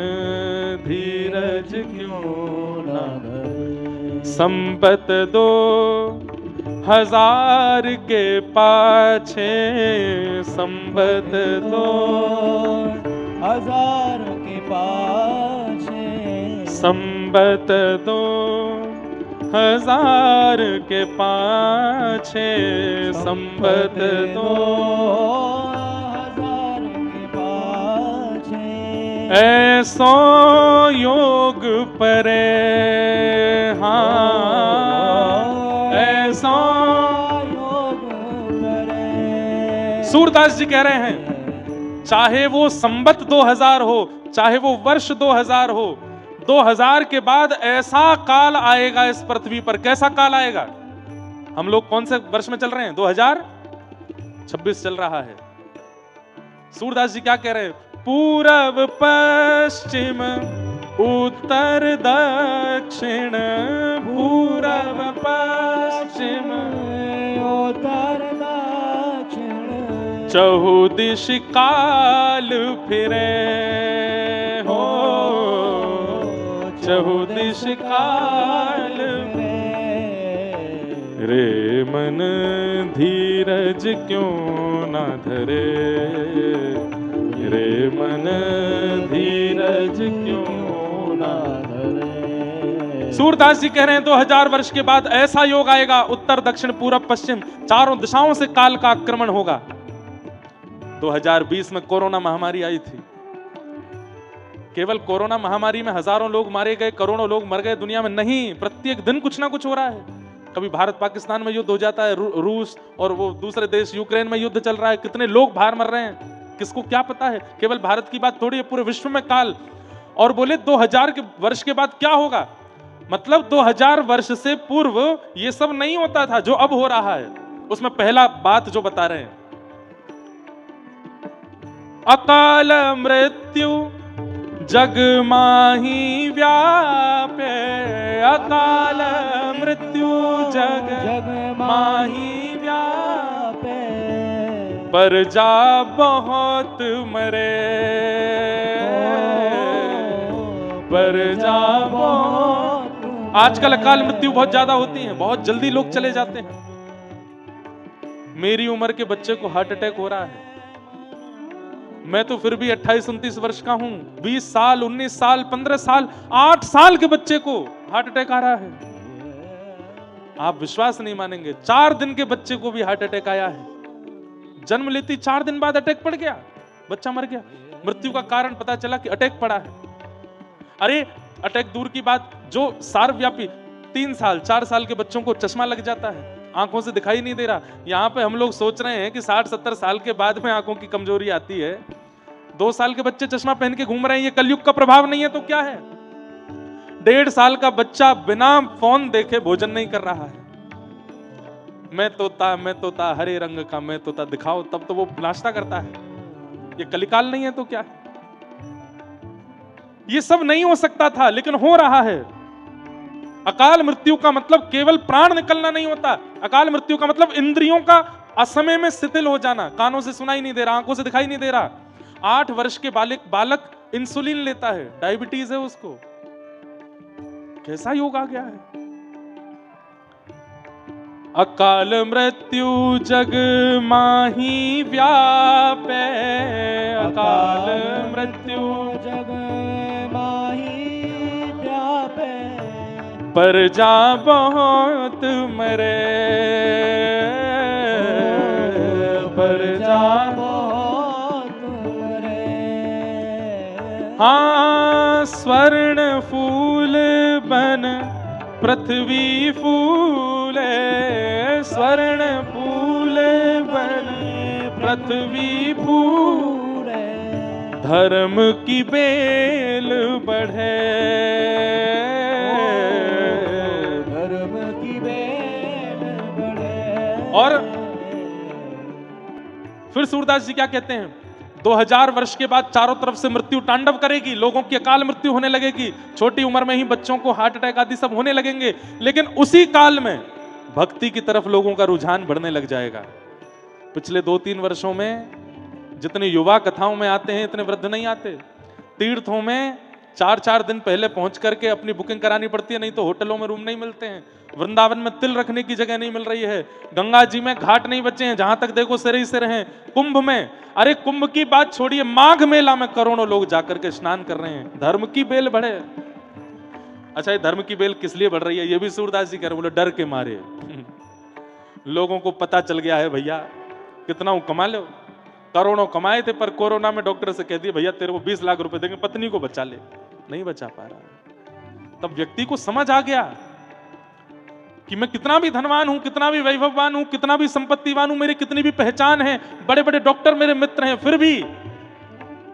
धीरज क्यों ना धरे। संपत 2000 के पाछे, संपत 2000 के पाछे, संपत 2000 के पाछे, संपत 2000 के पाछे। ऐसो योग परे, हाँ ऐसो योग परे। सूरदास जी कह रहे हैं, चाहे वो संबत 2000 हो, चाहे वो वर्ष 2000 हो, 2000 के बाद ऐसा काल आएगा इस पृथ्वी पर। कैसा काल आएगा? हम लोग कौन से वर्ष में चल रहे हैं? 2026 चल रहा है। सूरदास जी क्या कह रहे हैं? पूरब पश्चिम उत्तर दक्षिण, पूरब पश्चिम उत्तर दक्षिण। चहुदिश काल फिरे हो, चहुदिश काल रे मन धीरज क्यों ना धरे, रे मन धीरज क्यों ना धरे। सूरदास जी कह रहे हैं 2000 वर्ष के बाद ऐसा योग आएगा, उत्तर दक्षिण पूरब पश्चिम चारों दिशाओं से काल का आक्रमण होगा। 2020 में कोरोना महामारी आई थी। केवल कोरोना महामारी में हजारों लोग मारे गए, करोड़ों लोग मर गए दुनिया में नहीं, प्रत्येक दिन कुछ ना कुछ हो रहा है। कभी भारत पाकिस्तान में युद्ध हो जाता है, रूस और वो दूसरे देश यूक्रेन में युद्ध चल रहा है, कितने लोग बाहर मर रहे हैं, किसको क्या पता है। केवल भारत की बात थोड़ी है, पूरे विश्व में काल। और बोले 2000 के वर्ष के बाद क्या होगा, मतलब 2000 वर्ष से पूर्व ये सब नहीं होता था जो अब हो रहा है। उसमें पहला बात जो बता रहे हैं, अकाल मृत्यु जग माही व्यापे, अकाल मृत्यु जग माही व्यापे, प्रजा बहुत मरे, प्रजा बहुत। आजकल अकाल मृत्यु बहुत ज्यादा होती है, बहुत जल्दी लोग चले जाते हैं। मेरी उम्र के बच्चे को हार्ट अटैक हो रहा है, मैं तो फिर भी 28-29 वर्ष का हूं। 20 साल, 19 साल, 15 साल, 8 साल के बच्चे को हार्ट अटैक आ रहा है। आप विश्वास नहीं मानेंगे, 4 दिन के बच्चे को भी हार्ट अटैक आया है। जन्म लेती 4 दिन बाद अटैक पड़ गया, बच्चा मर गया। मृत्यु का कारण पता चला कि अटैक पड़ा है। अरे अटैक दूर की बात, जो सार्वव्यापी 3 साल 4 साल के बच्चों को चश्मा लग जाता है, आंखों से दिखाई नहीं दे रहा। यहां पे हम लोग सोच रहे हैं कि 60-70 साल के बाद में आंखों की कमजोरी आती है। 2 साल के बच्चे चश्मा पहन के घूम रहे हैं, ये कलयुग का प्रभाव नहीं है तो क्या है। 1.5 साल का बच्चा बिना फोन देखे भोजन नहीं कर रहा है। मैं तोता हरे रंग का मैं तोता दिखाओ, तब तो वो नाश्ता करता है। ये कलिकाल नहीं है तो क्या है। ये सब नहीं हो सकता था, लेकिन हो रहा है। अकाल मृत्यु का मतलब केवल प्राण निकलना नहीं होता, अकाल मृत्यु का मतलब इंद्रियों का असमय में शिथिल हो जाना। कानों से सुनाई नहीं दे रहा, आंखों से दिखाई नहीं दे रहा। 8 वर्ष के बालक इंसुलिन लेता है, डायबिटीज है उसको। कैसा योग आ गया है। अकाल मृत्यु जग माही व्यापे, अकाल मृत्यु जग माही व्यापे, प्रजा बहुत मरे, प्रजा बहुत मरे। हाँ स्वर्ण फूल बन पृथ्वी फूले, स्वर्ण फूल बन पृथ्वी फूले, धर्म की बेल बढ़े, धर्म की बेल बढ़े। और फिर सूरदास जी क्या कहते हैं, 2000 वर्ष के बाद चारों तरफ से मृत्यु तांडव करेगी, लोगों की अकाल मृत्यु होने लगेगी, छोटी उम्र में ही बच्चों को हार्ट अटैक आदि सब होने लगेंगे। लेकिन उसी काल में भक्ति की तरफ लोगों का रुझान बढ़ने लग जाएगा। पिछले 2-3 वर्षों में जितने युवा कथाओं में आते हैं, इतने वृद्ध नहीं आते। तीर्थों में 4-4 दिन पहले पहुंच करके अपनी बुकिंग करानी पड़ती है, नहीं तो होटलों में रूम नहीं मिलते हैं। वृंदावन में तिल रखने की जगह नहीं मिल रही है। गंगा जी में घाट नहीं बचे हैं, जहां तक देखो सिर ही सिर हैं। कुंभ में, अरे कुंभ की बात छोड़िए, माघ मेला में करोड़ों लोग जाकर के स्नान कर रहे हैं। धर्म की बेल बढ़े। अच्छा, ये धर्म की बेल किस लिए बढ़ रही है, ये भी सूरदास जी कह रहे, बोले डर के मारे। लोगों को पता चल गया है भैया कितना कमा लो, करोड़ों कमाए थे, पर कोरोना में डॉक्टर से कह दिया भैया तेरे को 20 लाख रुपए देंगे, पत्नी को बचा ले। नहीं बचा पा रहा। तब व्यक्ति को समझ आ गया कि मैं कितना भी धनवान हूं, कितना भी वैभववान हूं, कितना भी संपत्तिवान हूं, मेरी कितनी भी पहचान है, बड़े बड़े डॉक्टर मेरे मित्र हैं, फिर भी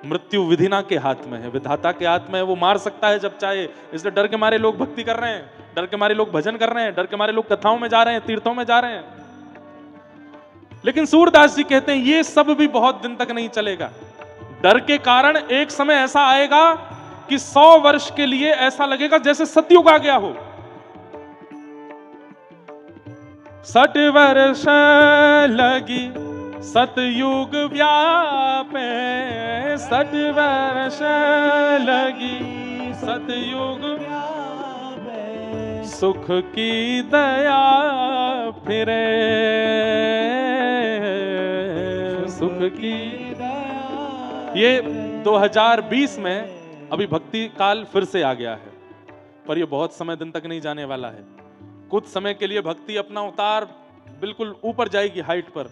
मृत्यु विधिना के हाथ में है, विधाता के हाथ में है। वो मार सकता है जब चाहे। इसलिए डर के मारे लोग भक्ति कर रहे हैं, डर के मारे लोग भजन कर रहे हैं, डर के मारे लोग कथाओं में जा रहे हैं, तीर्थों में जा रहे हैं। लेकिन सूरदास जी कहते हैं ये सब भी बहुत दिन तक नहीं चलेगा। डर के कारण एक समय ऐसा आएगा कि 100 वर्ष के लिए ऐसा लगेगा जैसे सतयुग आ गया हो। 60 वर्ष लगी सतयुग व्यापे, 60 वर्ष लगी सतयुग व्यापे, सुख की दया फिरे, सुख की दया। ये 2020 में अभी भक्ति काल फिर से आ गया है, पर ये बहुत समय दिन तक नहीं जाने वाला है। कुछ समय के लिए भक्ति अपना उतार बिल्कुल ऊपर जाएगी, हाइट पर।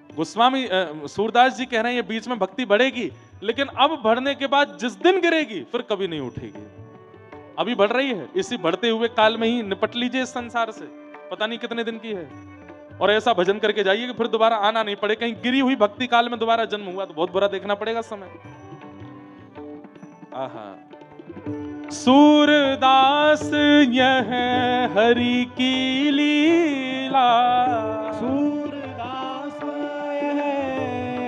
गोस्वामी सूरदास जी कह रहे हैं ये बीच में भक्ति बढ़ेगी, लेकिन अब बढ़ने के बाद जिस दिन गिरेगी फिर कभी नहीं उठेगी। अभी बढ़ रही है, इसी बढ़ते हुए काल में ही निपट लीजिए इस संसार से, पता नहीं कितने दिन की है। और ऐसा भजन करके जाइए कि फिर दोबारा आना नहीं पड़े। कहीं गिरी हुई भक्ति काल में दोबारा जन्म हुआ तो बहुत बुरा देखना पड़ेगा समय। आहा, सूरदास यह हरि की लीला। सूरदास यह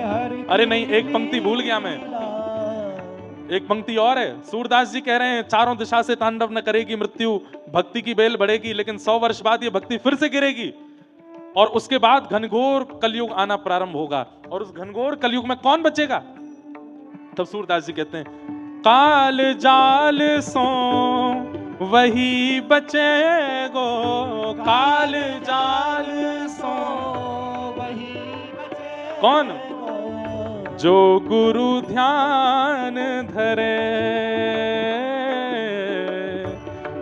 हरि अरे नहीं, एक पंक्ति भूल गया मैं, एक पंक्ति और है। सूरदास जी कह रहे हैं चारों दिशा से तांडव न करेगी मृत्यु, भक्ति की बेल बढ़ेगी, लेकिन 100 वर्ष बाद ये भक्ति फिर से गिरेगी और उसके बाद घनघोर कलयुग आना प्रारंभ होगा। और उस घनघोर कलयुग में कौन बचेगा? तब सूरदास जी कहते हैं काल जाल सो वही बचेगो, काल जाल सो वही बचे कौन? जो गुरु ध्यान धरे,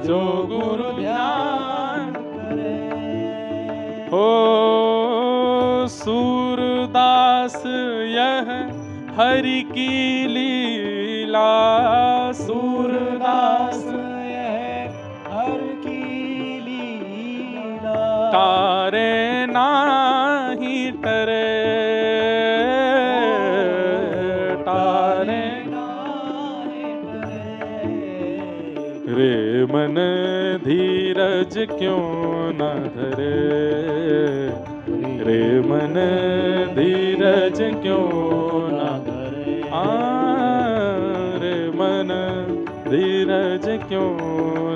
जो गुरु ध्यान करे। हो। सूरदास यह हरि की लीला, सूरदास यह हरि की लीला। तारे नाही टरे, तारे रे मन धीरज क्यों न धरे, रे मन धीरज क्यों न धरे, रे मन धीरज क्यों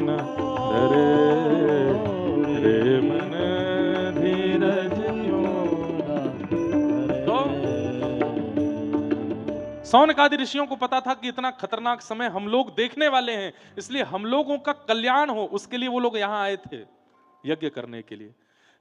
न धरे, रे मन धीरज क्यों न धरे। सौनक आदि ऋषियों को पता था कि इतना खतरनाक समय हम लोग देखने वाले हैं, इसलिए हम लोगों का कल्याण हो उसके लिए वो लोग यहां आए थे यज्ञ करने के लिए।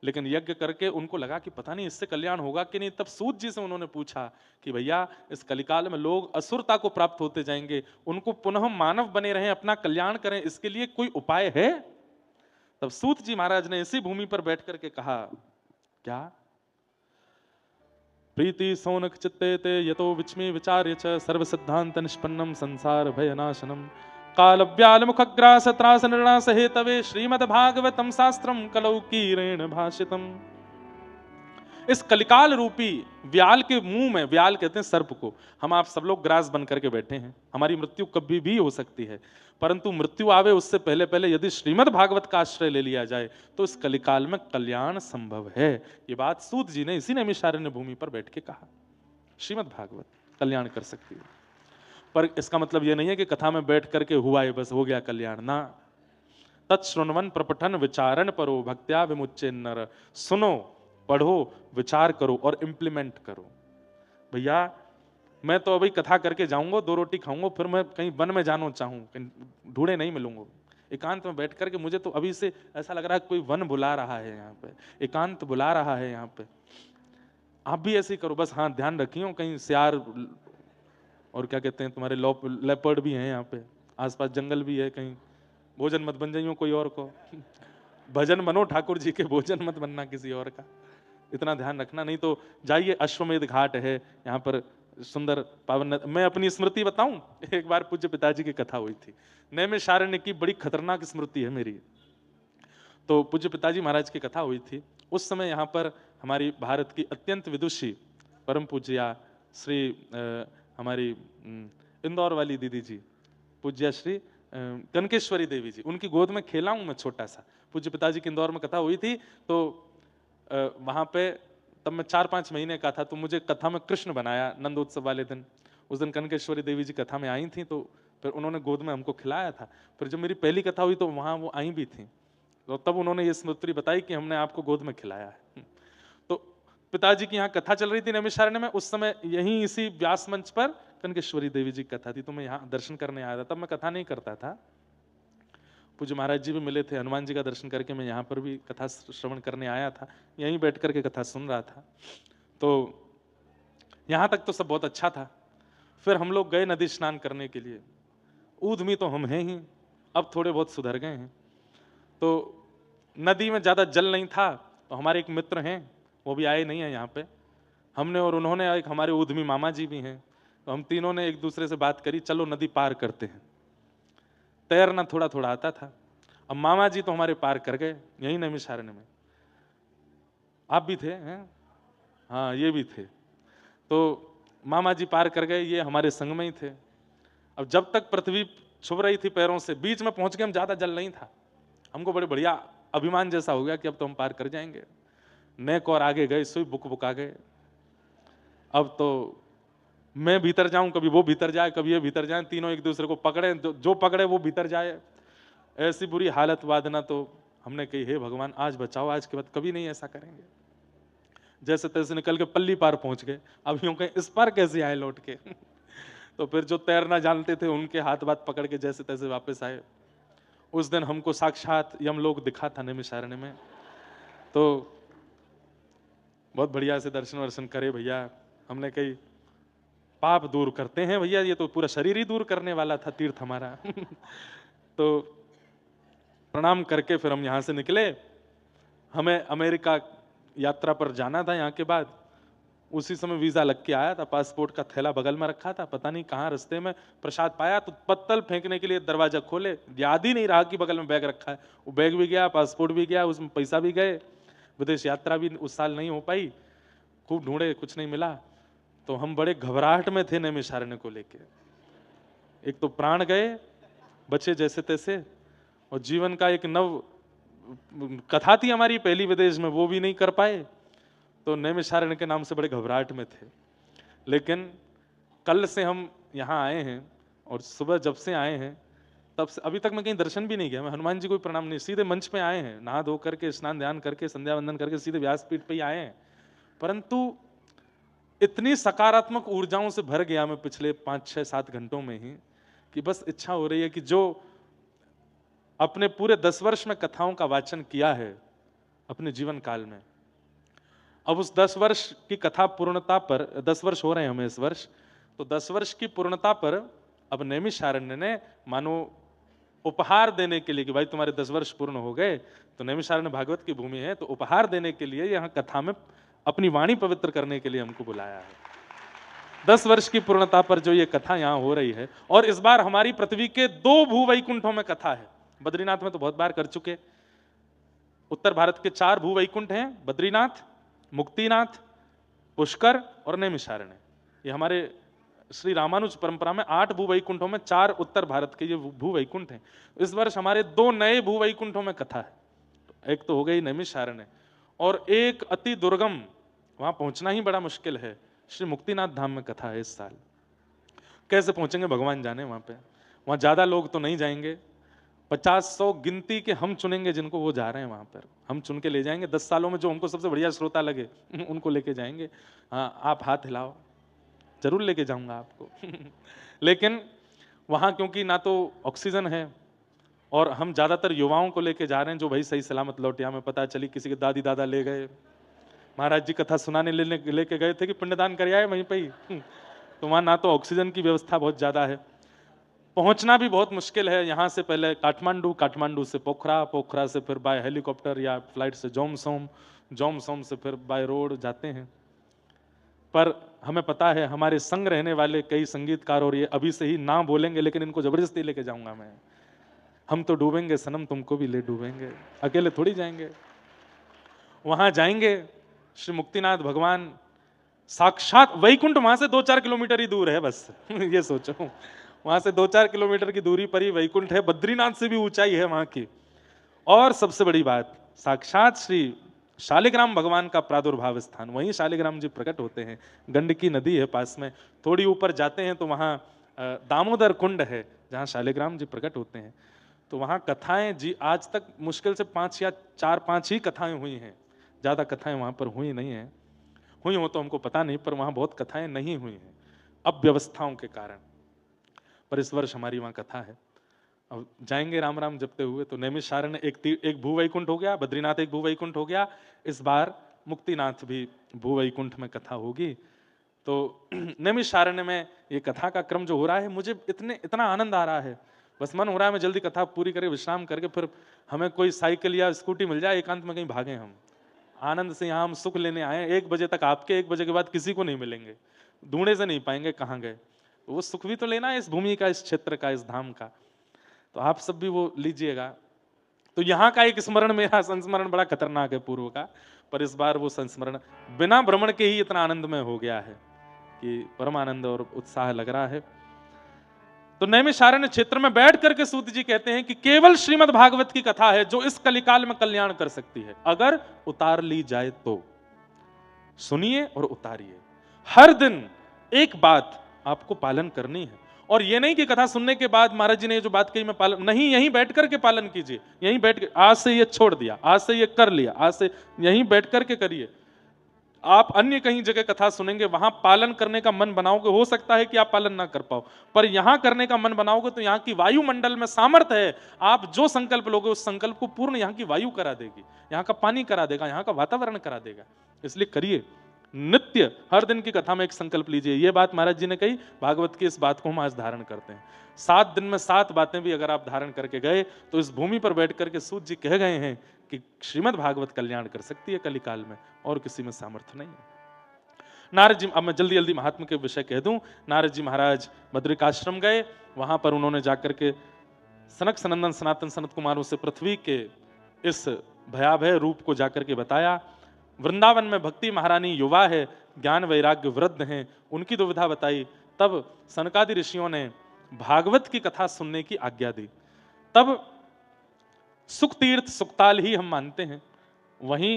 लेकिन यज्ञ करके उनको लगा कि पता नहीं इससे कल्याण होगा कि नहीं। तब सूत जी से उन्होंने पूछा कि भैया इस कलिकाल में लोग असुरता को प्राप्त होते जाएंगे, उनको पुनः मानव बने रहें, अपना कल्याण करें, इसके लिए कोई उपाय है? तब सूत जी महाराज ने इसी भूमि पर बैठ करके कहा क्या? प्रीति सौनक चित्ते ते यतो विच्मे विचार्य च सर्व सिद्धांत निष्पन्नम संसार भयनाशनम काल व्याल मुखग्रास त्रास निर्णास हेतवे श्रीमद् भागवतम शास्त्रम कलौकीरेण भाषितम। इस कलिकाल रूपी व्याल के मुंह में, व्याल कहते हैं सर्प को, हम आप सब लोग ग्रास बन करके बैठे हैं। हमारी मृत्यु कभी भी हो सकती है, परंतु मृत्यु आवे उससे पहले पहले यदि श्रीमद् भागवत का आश्रय ले लिया जाए तो इस कलिकाल में कल्याण संभव है। ये बात सूत जी ने इसी नैमिषारण्य भूमि पर बैठ के कहा। श्रीमद् भागवत कल्याण कर सकती है, पर इसका मतलब यह नहीं है कि कथा में बैठ करके हुआ है बस हो गया कल्याण ना। तत्श्रुण्वन प्रपठन विचारण परो भक्त्या विमुच्चे नर। सुनो, पढ़ो, विचार करो और इंप्लीमेंट करो। भैया मैं तो अभी कथा करके जाऊंगा, 2 रोटी खाऊंगा, फिर मैं कहीं वन में जाना चाहूं, कहीं ढूंढे नहीं मिलूंगा। एकांत में बैठ करके मुझे तो अभी से ऐसा लग रहा है कोई वन बुला रहा है यहाँ पे, एकांत बुला रहा है यहाँ पे। आप भी ऐसे ही करो, बस हाँ ध्यान रखियो कहीं सियार और क्या कहते हैं तुम्हारे लेपर्ड भी हैं यहाँ पे, आसपास जंगल भी है, कहीं भोजन मत बन जाइयो कोई और को। भजन बनो ठाकुर जी के, भोजन मत बनना किसी और का, इतना ध्यान रखना। नहीं तो जाइए, अश्वमेध घाट है यहाँ पर, सुंदर पावन। मैं अपनी स्मृति बताऊं, एक बार पूज्य पिताजी की कथा हुई थी, नैमिषारण्य की बड़ी खतरनाक स्मृति है मेरी। तो पूज्य पिताजी महाराज की कथा हुई थी, उस समय यहाँ पर हमारी भारत की अत्यंत विदुषी परम पूज्या श्री हमारी इंदौर वाली दीदी जी, पूज्या श्री कनकेश्वरी देवी जी, उनकी गोद में खेला हूं मैं छोटा सा। पूज्य पिताजी की इंदौर में कथा हुई थी, तो वहां पे तब मैं 4-5 महीने का था, तो मुझे कथा में कृष्ण बनाया नंदोत्सव वाले दिन। उस दिन कनकेश्वरी देवी जी कथा में आई थी, तो फिर उन्होंने गोद में हमको खिलाया था। फिर जब मेरी पहली कथा हुई तो वहां वो आई भी थी, तो तब उन्होंने ये स्मृति बताई कि हमने आपको गोद में खिलाया है। तो पिताजी की यहाँ कथा चल रही थी नैमिषारण्य में, उस समय यहीं इसी व्यास मंच पर कनकेश्वरी देवी जी की कथा थी, तो मैं यहाँ दर्शन करने आया था। तब मैं कथा नहीं करता था, पूज्य महाराज जी भी मिले थे, हनुमान जी का दर्शन करके मैं यहाँ पर भी कथा श्रवण करने आया था, यहीं बैठ करके कथा सुन रहा था। तो यहाँ तक तो सब बहुत अच्छा था। फिर हम लोग गए नदी स्नान करने के लिए। ऊधमी तो हम हैं ही, अब थोड़े बहुत सुधर गए हैं। तो नदी में ज़्यादा जल नहीं था, तो हमारे एक मित्र हैं, वो भी आए नहीं हैं यहाँ पे। हमने और उन्होंने, एक हमारे ऊधमी मामा जी भी हैं, तो हम तीनों ने एक दूसरे से बात करी, चलो नदी पार करते हैं। तैरना थोड़ा थोड़ा आता था। अब मामा जी तो हमारे पार कर गए यही नैमिषारण्य में। आप भी थे हैं? हाँ, ये भी थे। तो मामा जी पार कर गए, ये हमारे संग में ही थे। अब जब तक पृथ्वी छुप रही थी पैरों से, बीच में पहुंच के हम ज्यादा जल नहीं था, हमको बड़े बढ़िया अभिमान जैसा हो गया कि अब तो हम पार कर जाएंगे। नेक और आगे गए, सुई बुक बुका गए। अब तो मैं भीतर जाऊं, कभी वो भीतर जाए, कभी ये भीतर जाए, तीनों एक दूसरे को पकड़े, जो पकड़े वो भीतर जाए। ऐसी बुरी हालत वादना, तो हमने कही हे भगवान आज बचाओ, आज के बाद कभी नहीं ऐसा करेंगे। जैसे तैसे निकल के पल्ली पार पहुंच गए। अब यूं कहें इस पार कैसे आए लौट के तो फिर जो तैरना जानते थे उनके हाथ बात पकड़ के जैसे तैसे वापस आए। उस दिन हमको साक्षात यमलोक दिखा था नैमिषारण्य में। तो बहुत बढ़िया से दर्शन वर्शन करे भैया। हमने कही पाप दूर करते हैं भैया, ये तो पूरा शरीर ही दूर करने वाला था तीर्थ हमारा तो प्रणाम करके फिर हम यहाँ से निकले। हमें अमेरिका यात्रा पर जाना था यहाँ के बाद। उसी समय वीजा लग के आया था, पासपोर्ट का थैला बगल में रखा था, पता नहीं कहाँ रास्ते में प्रसाद पाया तो पत्तल फेंकने के लिए दरवाजा खोले, याद ही नहीं रहा कि बगल में बैग रखा है। वो बैग भी गया, पासपोर्ट भी गया, उसमें पैसा भी गए। विदेश यात्रा भी उस साल नहीं हो पाई, खूब ढूंढे कुछ नहीं मिला। तो हम बड़े घबराहट में थे नैमिषारण्य को लेके। एक तो प्राण गए, बचे जैसे तैसे, और जीवन का एक नव कथा थी हमारी पहली विदेश में, वो भी नहीं कर पाए। तो नैमिषारण्य के नाम से बड़े घबराहट में थे। लेकिन कल से हम यहाँ आए हैं और सुबह जब से आए हैं तब से अभी तक मैं कहीं दर्शन भी नहीं किया। मैं हनुमान जी को प्रणाम नहीं, सीधे मंच पे आए हैं, नहा धो करके स्नान ध्यान करके संध्या वंदन करके सीधे व्यासपीठ पे ही आए हैं। परंतु इतनी सकारात्मक ऊर्जाओं से भर गया मैं पिछले 5-6-7 घंटों में ही कि बस इच्छा हो रही है कि जो अपने पूरे 10 वर्ष में कथाओं का वाचन किया है अपने जीवन काल में, अब उस 10 वर्ष की कथा पूर्णता पर, 10 वर्ष हो रहे हैं हमें इस वर्ष, तो 10 वर्ष की पूर्णता पर अब नैमिषारण्य ने मानो उपहार देने के लिए कि भाई तुम्हारे 10 वर्ष पूर्ण हो गए, तो नैमिषारण्य भागवत की भूमि है, तो उपहार देने के लिए यहाँ कथा में अपनी वाणी पवित्र करने के लिए हमको बुलाया है। 10 वर्ष की पूर्णता पर जो ये कथा यहाँ हो रही है, और इस बार हमारी पृथ्वी के 2 भूवैकुंठों में कथा है। बद्रीनाथ में तो बहुत बार कर चुके। उत्तर भारत के 4 भूवैकुंठ हैं, बद्रीनाथ, मुक्तिनाथ, पुष्कर और नैमिषारण्य। ये हमारे श्री रामानुज परंपरा में 8 भूवैकुंठों में 4 उत्तर भारत के ये भूवैकुंठ हैं। इस वर्ष हमारे 2 नए भूवैकुंठों में कथा है। एक तो हो गई नैमिषारण्य, और एक अति दुर्गम, वहां पहुंचना ही बड़ा मुश्किल है, श्री मुक्तिनाथ धाम में कथा है इस साल। कैसे पहुंचेंगे भगवान जाने। वहां पे, वहां ज्यादा लोग तो नहीं जाएंगे, 50-100 गिनती के हम चुनेंगे जिनको वो जा रहे हैं वहां पर, हम चुन के ले जाएंगे। 10 सालों में जो हमको सबसे बढ़िया श्रोता लगे उनको लेके जाएंगे। हाँ, आप हाथ हिलाओ, जरूर लेके जाऊंगा आपको लेकिन वहां क्योंकि ना तो ऑक्सीजन है, और हम ज्यादातर युवाओं को लेके जा रहे हैं जो भाई सही सलामत लौटे। हमें पता चली किसी के दादी दादा ले गए, महाराज जी कथा सुनाने लेके गए थे कि पिंडदान कर आए वहीं पे ही तो वहां ना तो ऑक्सीजन की व्यवस्था बहुत ज्यादा है, पहुंचना भी बहुत मुश्किल है। यहाँ से पहले काठमांडू, काठमांडू से पोखरा, पोखरा से फिर बाय हेलीकॉप्टर या फ्लाइट से जोमसोम, जोमसोम से फिर बाय रोड जाते हैं। पर हमें पता है हमारे संग रहने वाले कई संगीतकार, और ये अभी से ही ना बोलेंगे लेकिन इनको जबरदस्ती लेके जाऊंगा मैं। हम तो डूबेंगे सनम, तुमको भी ले डूबेंगे, अकेले थोड़ी जाएंगे। वहां जाएंगे, श्री मुक्तिनाथ भगवान साक्षात वैकुंठ वहां से 2-4 किलोमीटर ही दूर है बस ये सोचो, वहां से 2-4 किलोमीटर की दूरी पर ही वैकुंठ है। बद्रीनाथ से भी ऊंचाई है वहां की। और सबसे बड़ी बात, साक्षात श्री शालिग्राम भगवान का प्रादुर्भाव स्थान, वहीं शालिग्राम जी प्रकट होते हैं। गंडकी नदी है पास में, थोड़ी ऊपर जाते हैं तो वहां दामोदर कुंड है जहां शालिग्राम जी प्रकट होते हैं। तो वहां कथाएं जी आज तक मुश्किल से 5 या 4-5 ही कथाएं हुई हैं, ज्यादा कथाएं वहां पर हुई नहीं है। हुई हो तो हमको पता नहीं, पर वहां बहुत कथाएं नहीं हुई हैं अब व्यवस्थाओं के कारण। पर इस वर्ष हमारी वहां कथा है। अब जाएंगे राम राम जपते हुए। तो नैमिषारण्य एक भूवैकुंठ हो गया, बद्रीनाथ एक भूवैकुंठ हो गया, इस बार मुक्तिनाथ भी भूवैकुंठ में कथा होगी। तो नैमिषारण्य में ये कथा का क्रम जो हो रहा है, मुझे इतना आनंद आ रहा है, बस मन हो रहा है मैं जल्दी कथा पूरी करके विश्राम करके फिर हमें कोई साइकिल या स्कूटी मिल जाए, एकांत में कहीं भागें। हम आनंद से यहाँ हम सुख लेने आए। 1 बजे तक आपके, 1 बजे के बाद किसी को नहीं मिलेंगे, ढूंढे से नहीं पाएंगे कहाँ गए। वो सुख भी तो लेना है इस भूमि का, इस क्षेत्र का, इस धाम का। तो आप सब भी वो लीजिएगा। तो यहाँ का एक स्मरण, मेरा संस्मरण बड़ा खतरनाक है पूर्व का, पर इस बार वो संस्मरण बिना भ्रमण के ही इतना आनंदमय हो गया है कि परम आनंद और उत्साह लग रहा है। तो नैमिषारण्य क्षेत्र में बैठ करके सूत जी कहते हैं कि केवल श्रीमद् भागवत की कथा है जो इस कलिकाल में कल्याण कर सकती है, अगर उतार ली जाए तो। सुनिए और उतारिए। हर दिन एक बात आपको पालन करनी है, और ये नहीं कि कथा सुनने के बाद महाराज जी ने जो बात कही मैं पालन नहीं, यहीं बैठ करके पालन कीजिए। यहीं बैठ कर, आज से ये छोड़ दिया, आज से ये कर लिया, आज से यहीं बैठ करके करिए। आप अन्य कहीं जगह कथा सुनेंगे, वहां पालन करने का मन बनाओगे, हो सकता है कि आप पालन ना कर पाओ, पर यहां करने का मन बनाओगे तो यहाँ की वायुमंडल में सामर्थ्य है। आप जो संकल्प लोगे उस संकल्प को पूर्ण यहाँ की वायु करा देगी, यहाँ का पानी करा देगा, यहाँ का वातावरण करा देगा। इसलिए करिए। नित्य हर दिन की कथा में एक संकल्प लीजिए। ये बात महाराज जी ने कही, भागवत की इस बात को हम आज धारण करते हैं। 7 दिन में 7 बातें भी अगर आप धारण करके गए तो इस भूमि पर बैठ करके सूत जी कह गए हैं कि श्रीमद् भागवत कल्याण कर सकती है कलिकाल में, और किसी में सामर्थ्य नहीं है। नारद जी, अब मैं जल्दी जल्दी महात्मा के विषय कह दूं। नारद जी महाराज बद्रिकाश्रम गए, वहां पर उन्होंने जाकर के सनक सनंदन सनातन सनत कुमारों से पृथ्वी के इस भयाभय रूप को जाकर के बताया। वृंदावन में भक्ति महारानी युवा है, ज्ञान वैराग्य वृद्ध हैं, उनकी दुविधा बताई। तब सनकादि ऋषियों ने भागवत की कथा सुनने की आज्ञा दी। तब सुख तीर्थ सुखताल ही हम मानते हैं, वहीं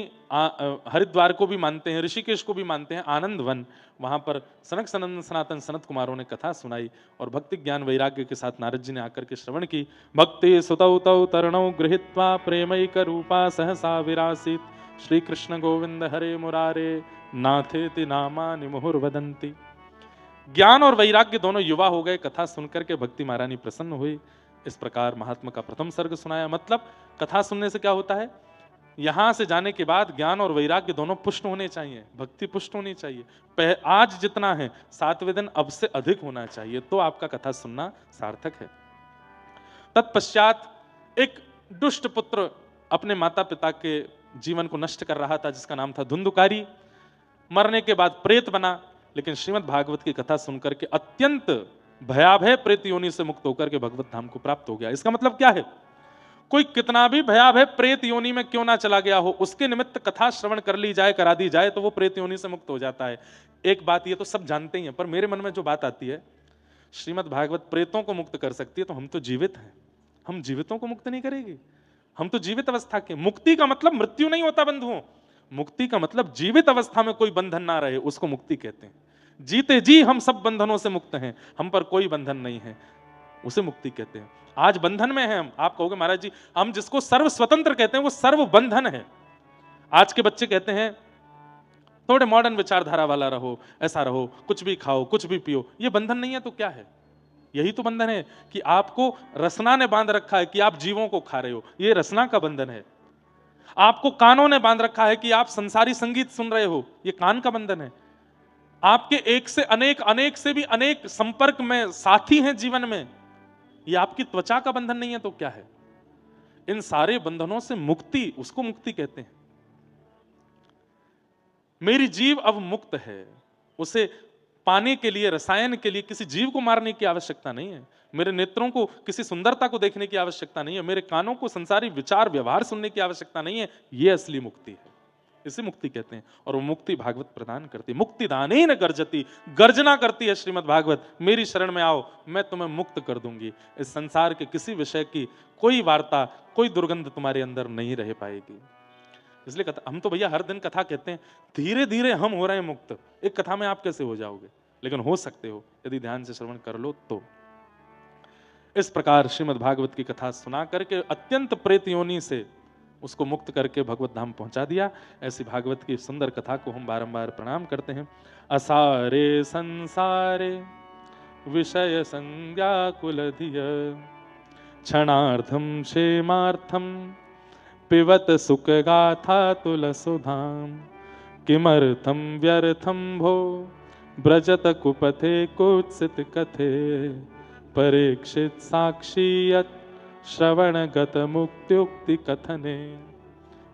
हरिद्वार को भी मानते हैं, ऋषिकेश को भी मानते हैं, आनंद वन, वहां पर सनक सनंदन सनातन सनत कुमारों ने कथा सुनाई और भक्ति ज्ञान वैराग्य के साथ नारद जी ने आकर के श्रवण की। भक्ति सुतौ तौ तरणौ गृहीत्वा प्रेमैक रूपा सहसा विरासित श्री कृष्ण गोविंद हरे मुरारे नाथेति नामानि मुहुर्वदन्ति। ज्ञान और वैराग्य दोनों युवा हो गए, कथा सुनकर के भक्ति महारानी प्रसन्न हुई। इस प्रकार महात्मा का प्रथम सर्ग सुनाया। मतलब कथा सुनने से क्या होता है, यहां से जाने के बाद ज्ञान और वैराग्य दोनों पुष्ट होने चाहिए, भक्ति पुष्ट होनी चाहिए। आज जितना है 7वें दिन अब से अधिक होना चाहिए, तो आपका कथा सुनना सार्थक है। तत्पश्चात एक दुष्ट पुत्र अपने माता पिता के जीवन को नष्ट कर रहा था, जिसका नाम था धुंधुकारी। मरने के बाद प्रेत बना, लेकिन श्रीमद् भागवत की कथा सुनकर के अत्यंत भयाभय प्रेत योनि से मुक्त होकर के भगवत धाम को प्राप्त हो गया। इसका मतलब क्या है, कोई कितना भी भयाभय प्रेत योनि में क्यों ना चला गया हो, उसके निमित्त कथा श्रवण कर ली जाए, करा दी जाए, तो वो प्रेत योनि से मुक्त हो जाता है। एक बात ये तो सब जानते ही हैं, पर मेरे मन में जो बात आती है, श्रीमद् भागवत प्रेतों को मुक्त कर सकती है, तो हम तो जीवित हैं, हम जीवितों को मुक्त नहीं करेगी। हम तो जीवित अवस्था के, मुक्ति का मतलब मृत्यु नहीं होता बंधुओं, मुक्ति का मतलब जीवित अवस्था में कोई बंधन ना रहे, उसको मुक्ति कहते हैं। जीते जी हम सब बंधनों से मुक्त हैं, हम पर कोई बंधन नहीं है, उसे मुक्ति कहते हैं। आज बंधन में हैं हम। आप कहोगे महाराज जी हम जिसको सर्व स्वतंत्र कहते हैं वो सर्व बंधन है। आज के बच्चे कहते हैं थोड़े मॉडर्न विचारधारा वाला रहो, ऐसा रहो, कुछ भी खाओ, कुछ भी पियो। ये बंधन नहीं है तो क्या है? यही तो बंधन है कि आपको रसना ने बांध रखा है कि आप जीवों को खा रहे हो, ये रसना का बंधन है। आपको कानों ने बांध रखा है कि आप संसारी संगीत सुन रहे हो, ये कान का बंधन है। आपके एक से अनेक, अनेक से भी अनेक संपर्क में साथी हैं जीवन में, ये आपकी त्वचा का बंधन नहीं है तो क्या है? इन सारे बंधनों से मुक्ति, उसको मुक्ति कहते हैं। मेरी जीव अब मुक्त है, उसे पाने के लिए, रसायन के लिए किसी जीव को मारने की आवश्यकता नहीं है। मेरे नेत्रों को किसी सुंदरता को देखने की आवश्यकता नहीं है, मेरे कानों को संसारी विचार व्यवहार सुनने की आवश्यकता नहीं है। यह असली मुक्ति है, इसे मुक्ति कहते हैं। और वो मुक्ति भागवत प्रदान करती है। मुक्ति दानेन गर्जति, गर्जना करती है श्रीमद् भागवत, मेरी शरण में आओ, मैं तुम्हें मुक्त कर दूंगी। इस संसार के किसी विषय की कोई वार्ता, कोई दुर्गंध तुम्हारे अंदर नहीं रह पाएगी। इसलिए कथा, हम तो भैया हर दिन कथा कहते हैं, धीरे धीरे हम हो रहे हैं मुक्त। एक कथा में आप कैसे हो जाओगे? लेकिन हो सकते हो यदि ध्यान से श्रवण कर लो तो। इस प्रकार श्रीमद् भागवत की कथा सुना करके अत्यंत प्रेत योनि से उसको मुक्त करके भगवत धाम पहुंचा दिया। ऐसी भागवत की सुंदर कथा को हम बारंबार प्रणाम करते हैं। असारे संसारे विषय संज्ञा कुलधिय, क्षणार्धम क्षेमार्थम पिबत सुख गाथा तुलसुधाम, किमर्थम व्यर्थम भो ब्रजत कुपथे कुत्सित कथे, परीक्षित साक्षीयत श्रवणगत मुक्त्युक्ति कथने।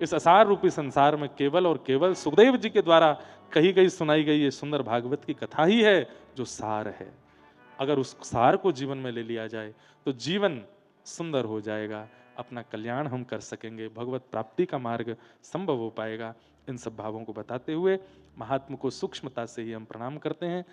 इस असार रूपी संसार में केवल और केवल सुखदेव जी के द्वारा कही गई, सुनाई गई ये सुंदर भागवत की कथा ही है जो सार है। अगर उस सार को जीवन में ले लिया जाए तो जीवन सुंदर हो जाएगा, अपना कल्याण हम कर सकेंगे, भगवत प्राप्ति का मार्ग संभव हो पाएगा। इन सब भावों को बताते हुए महात्मा को सूक्ष्मता से ही हम प्रणाम करते हैं।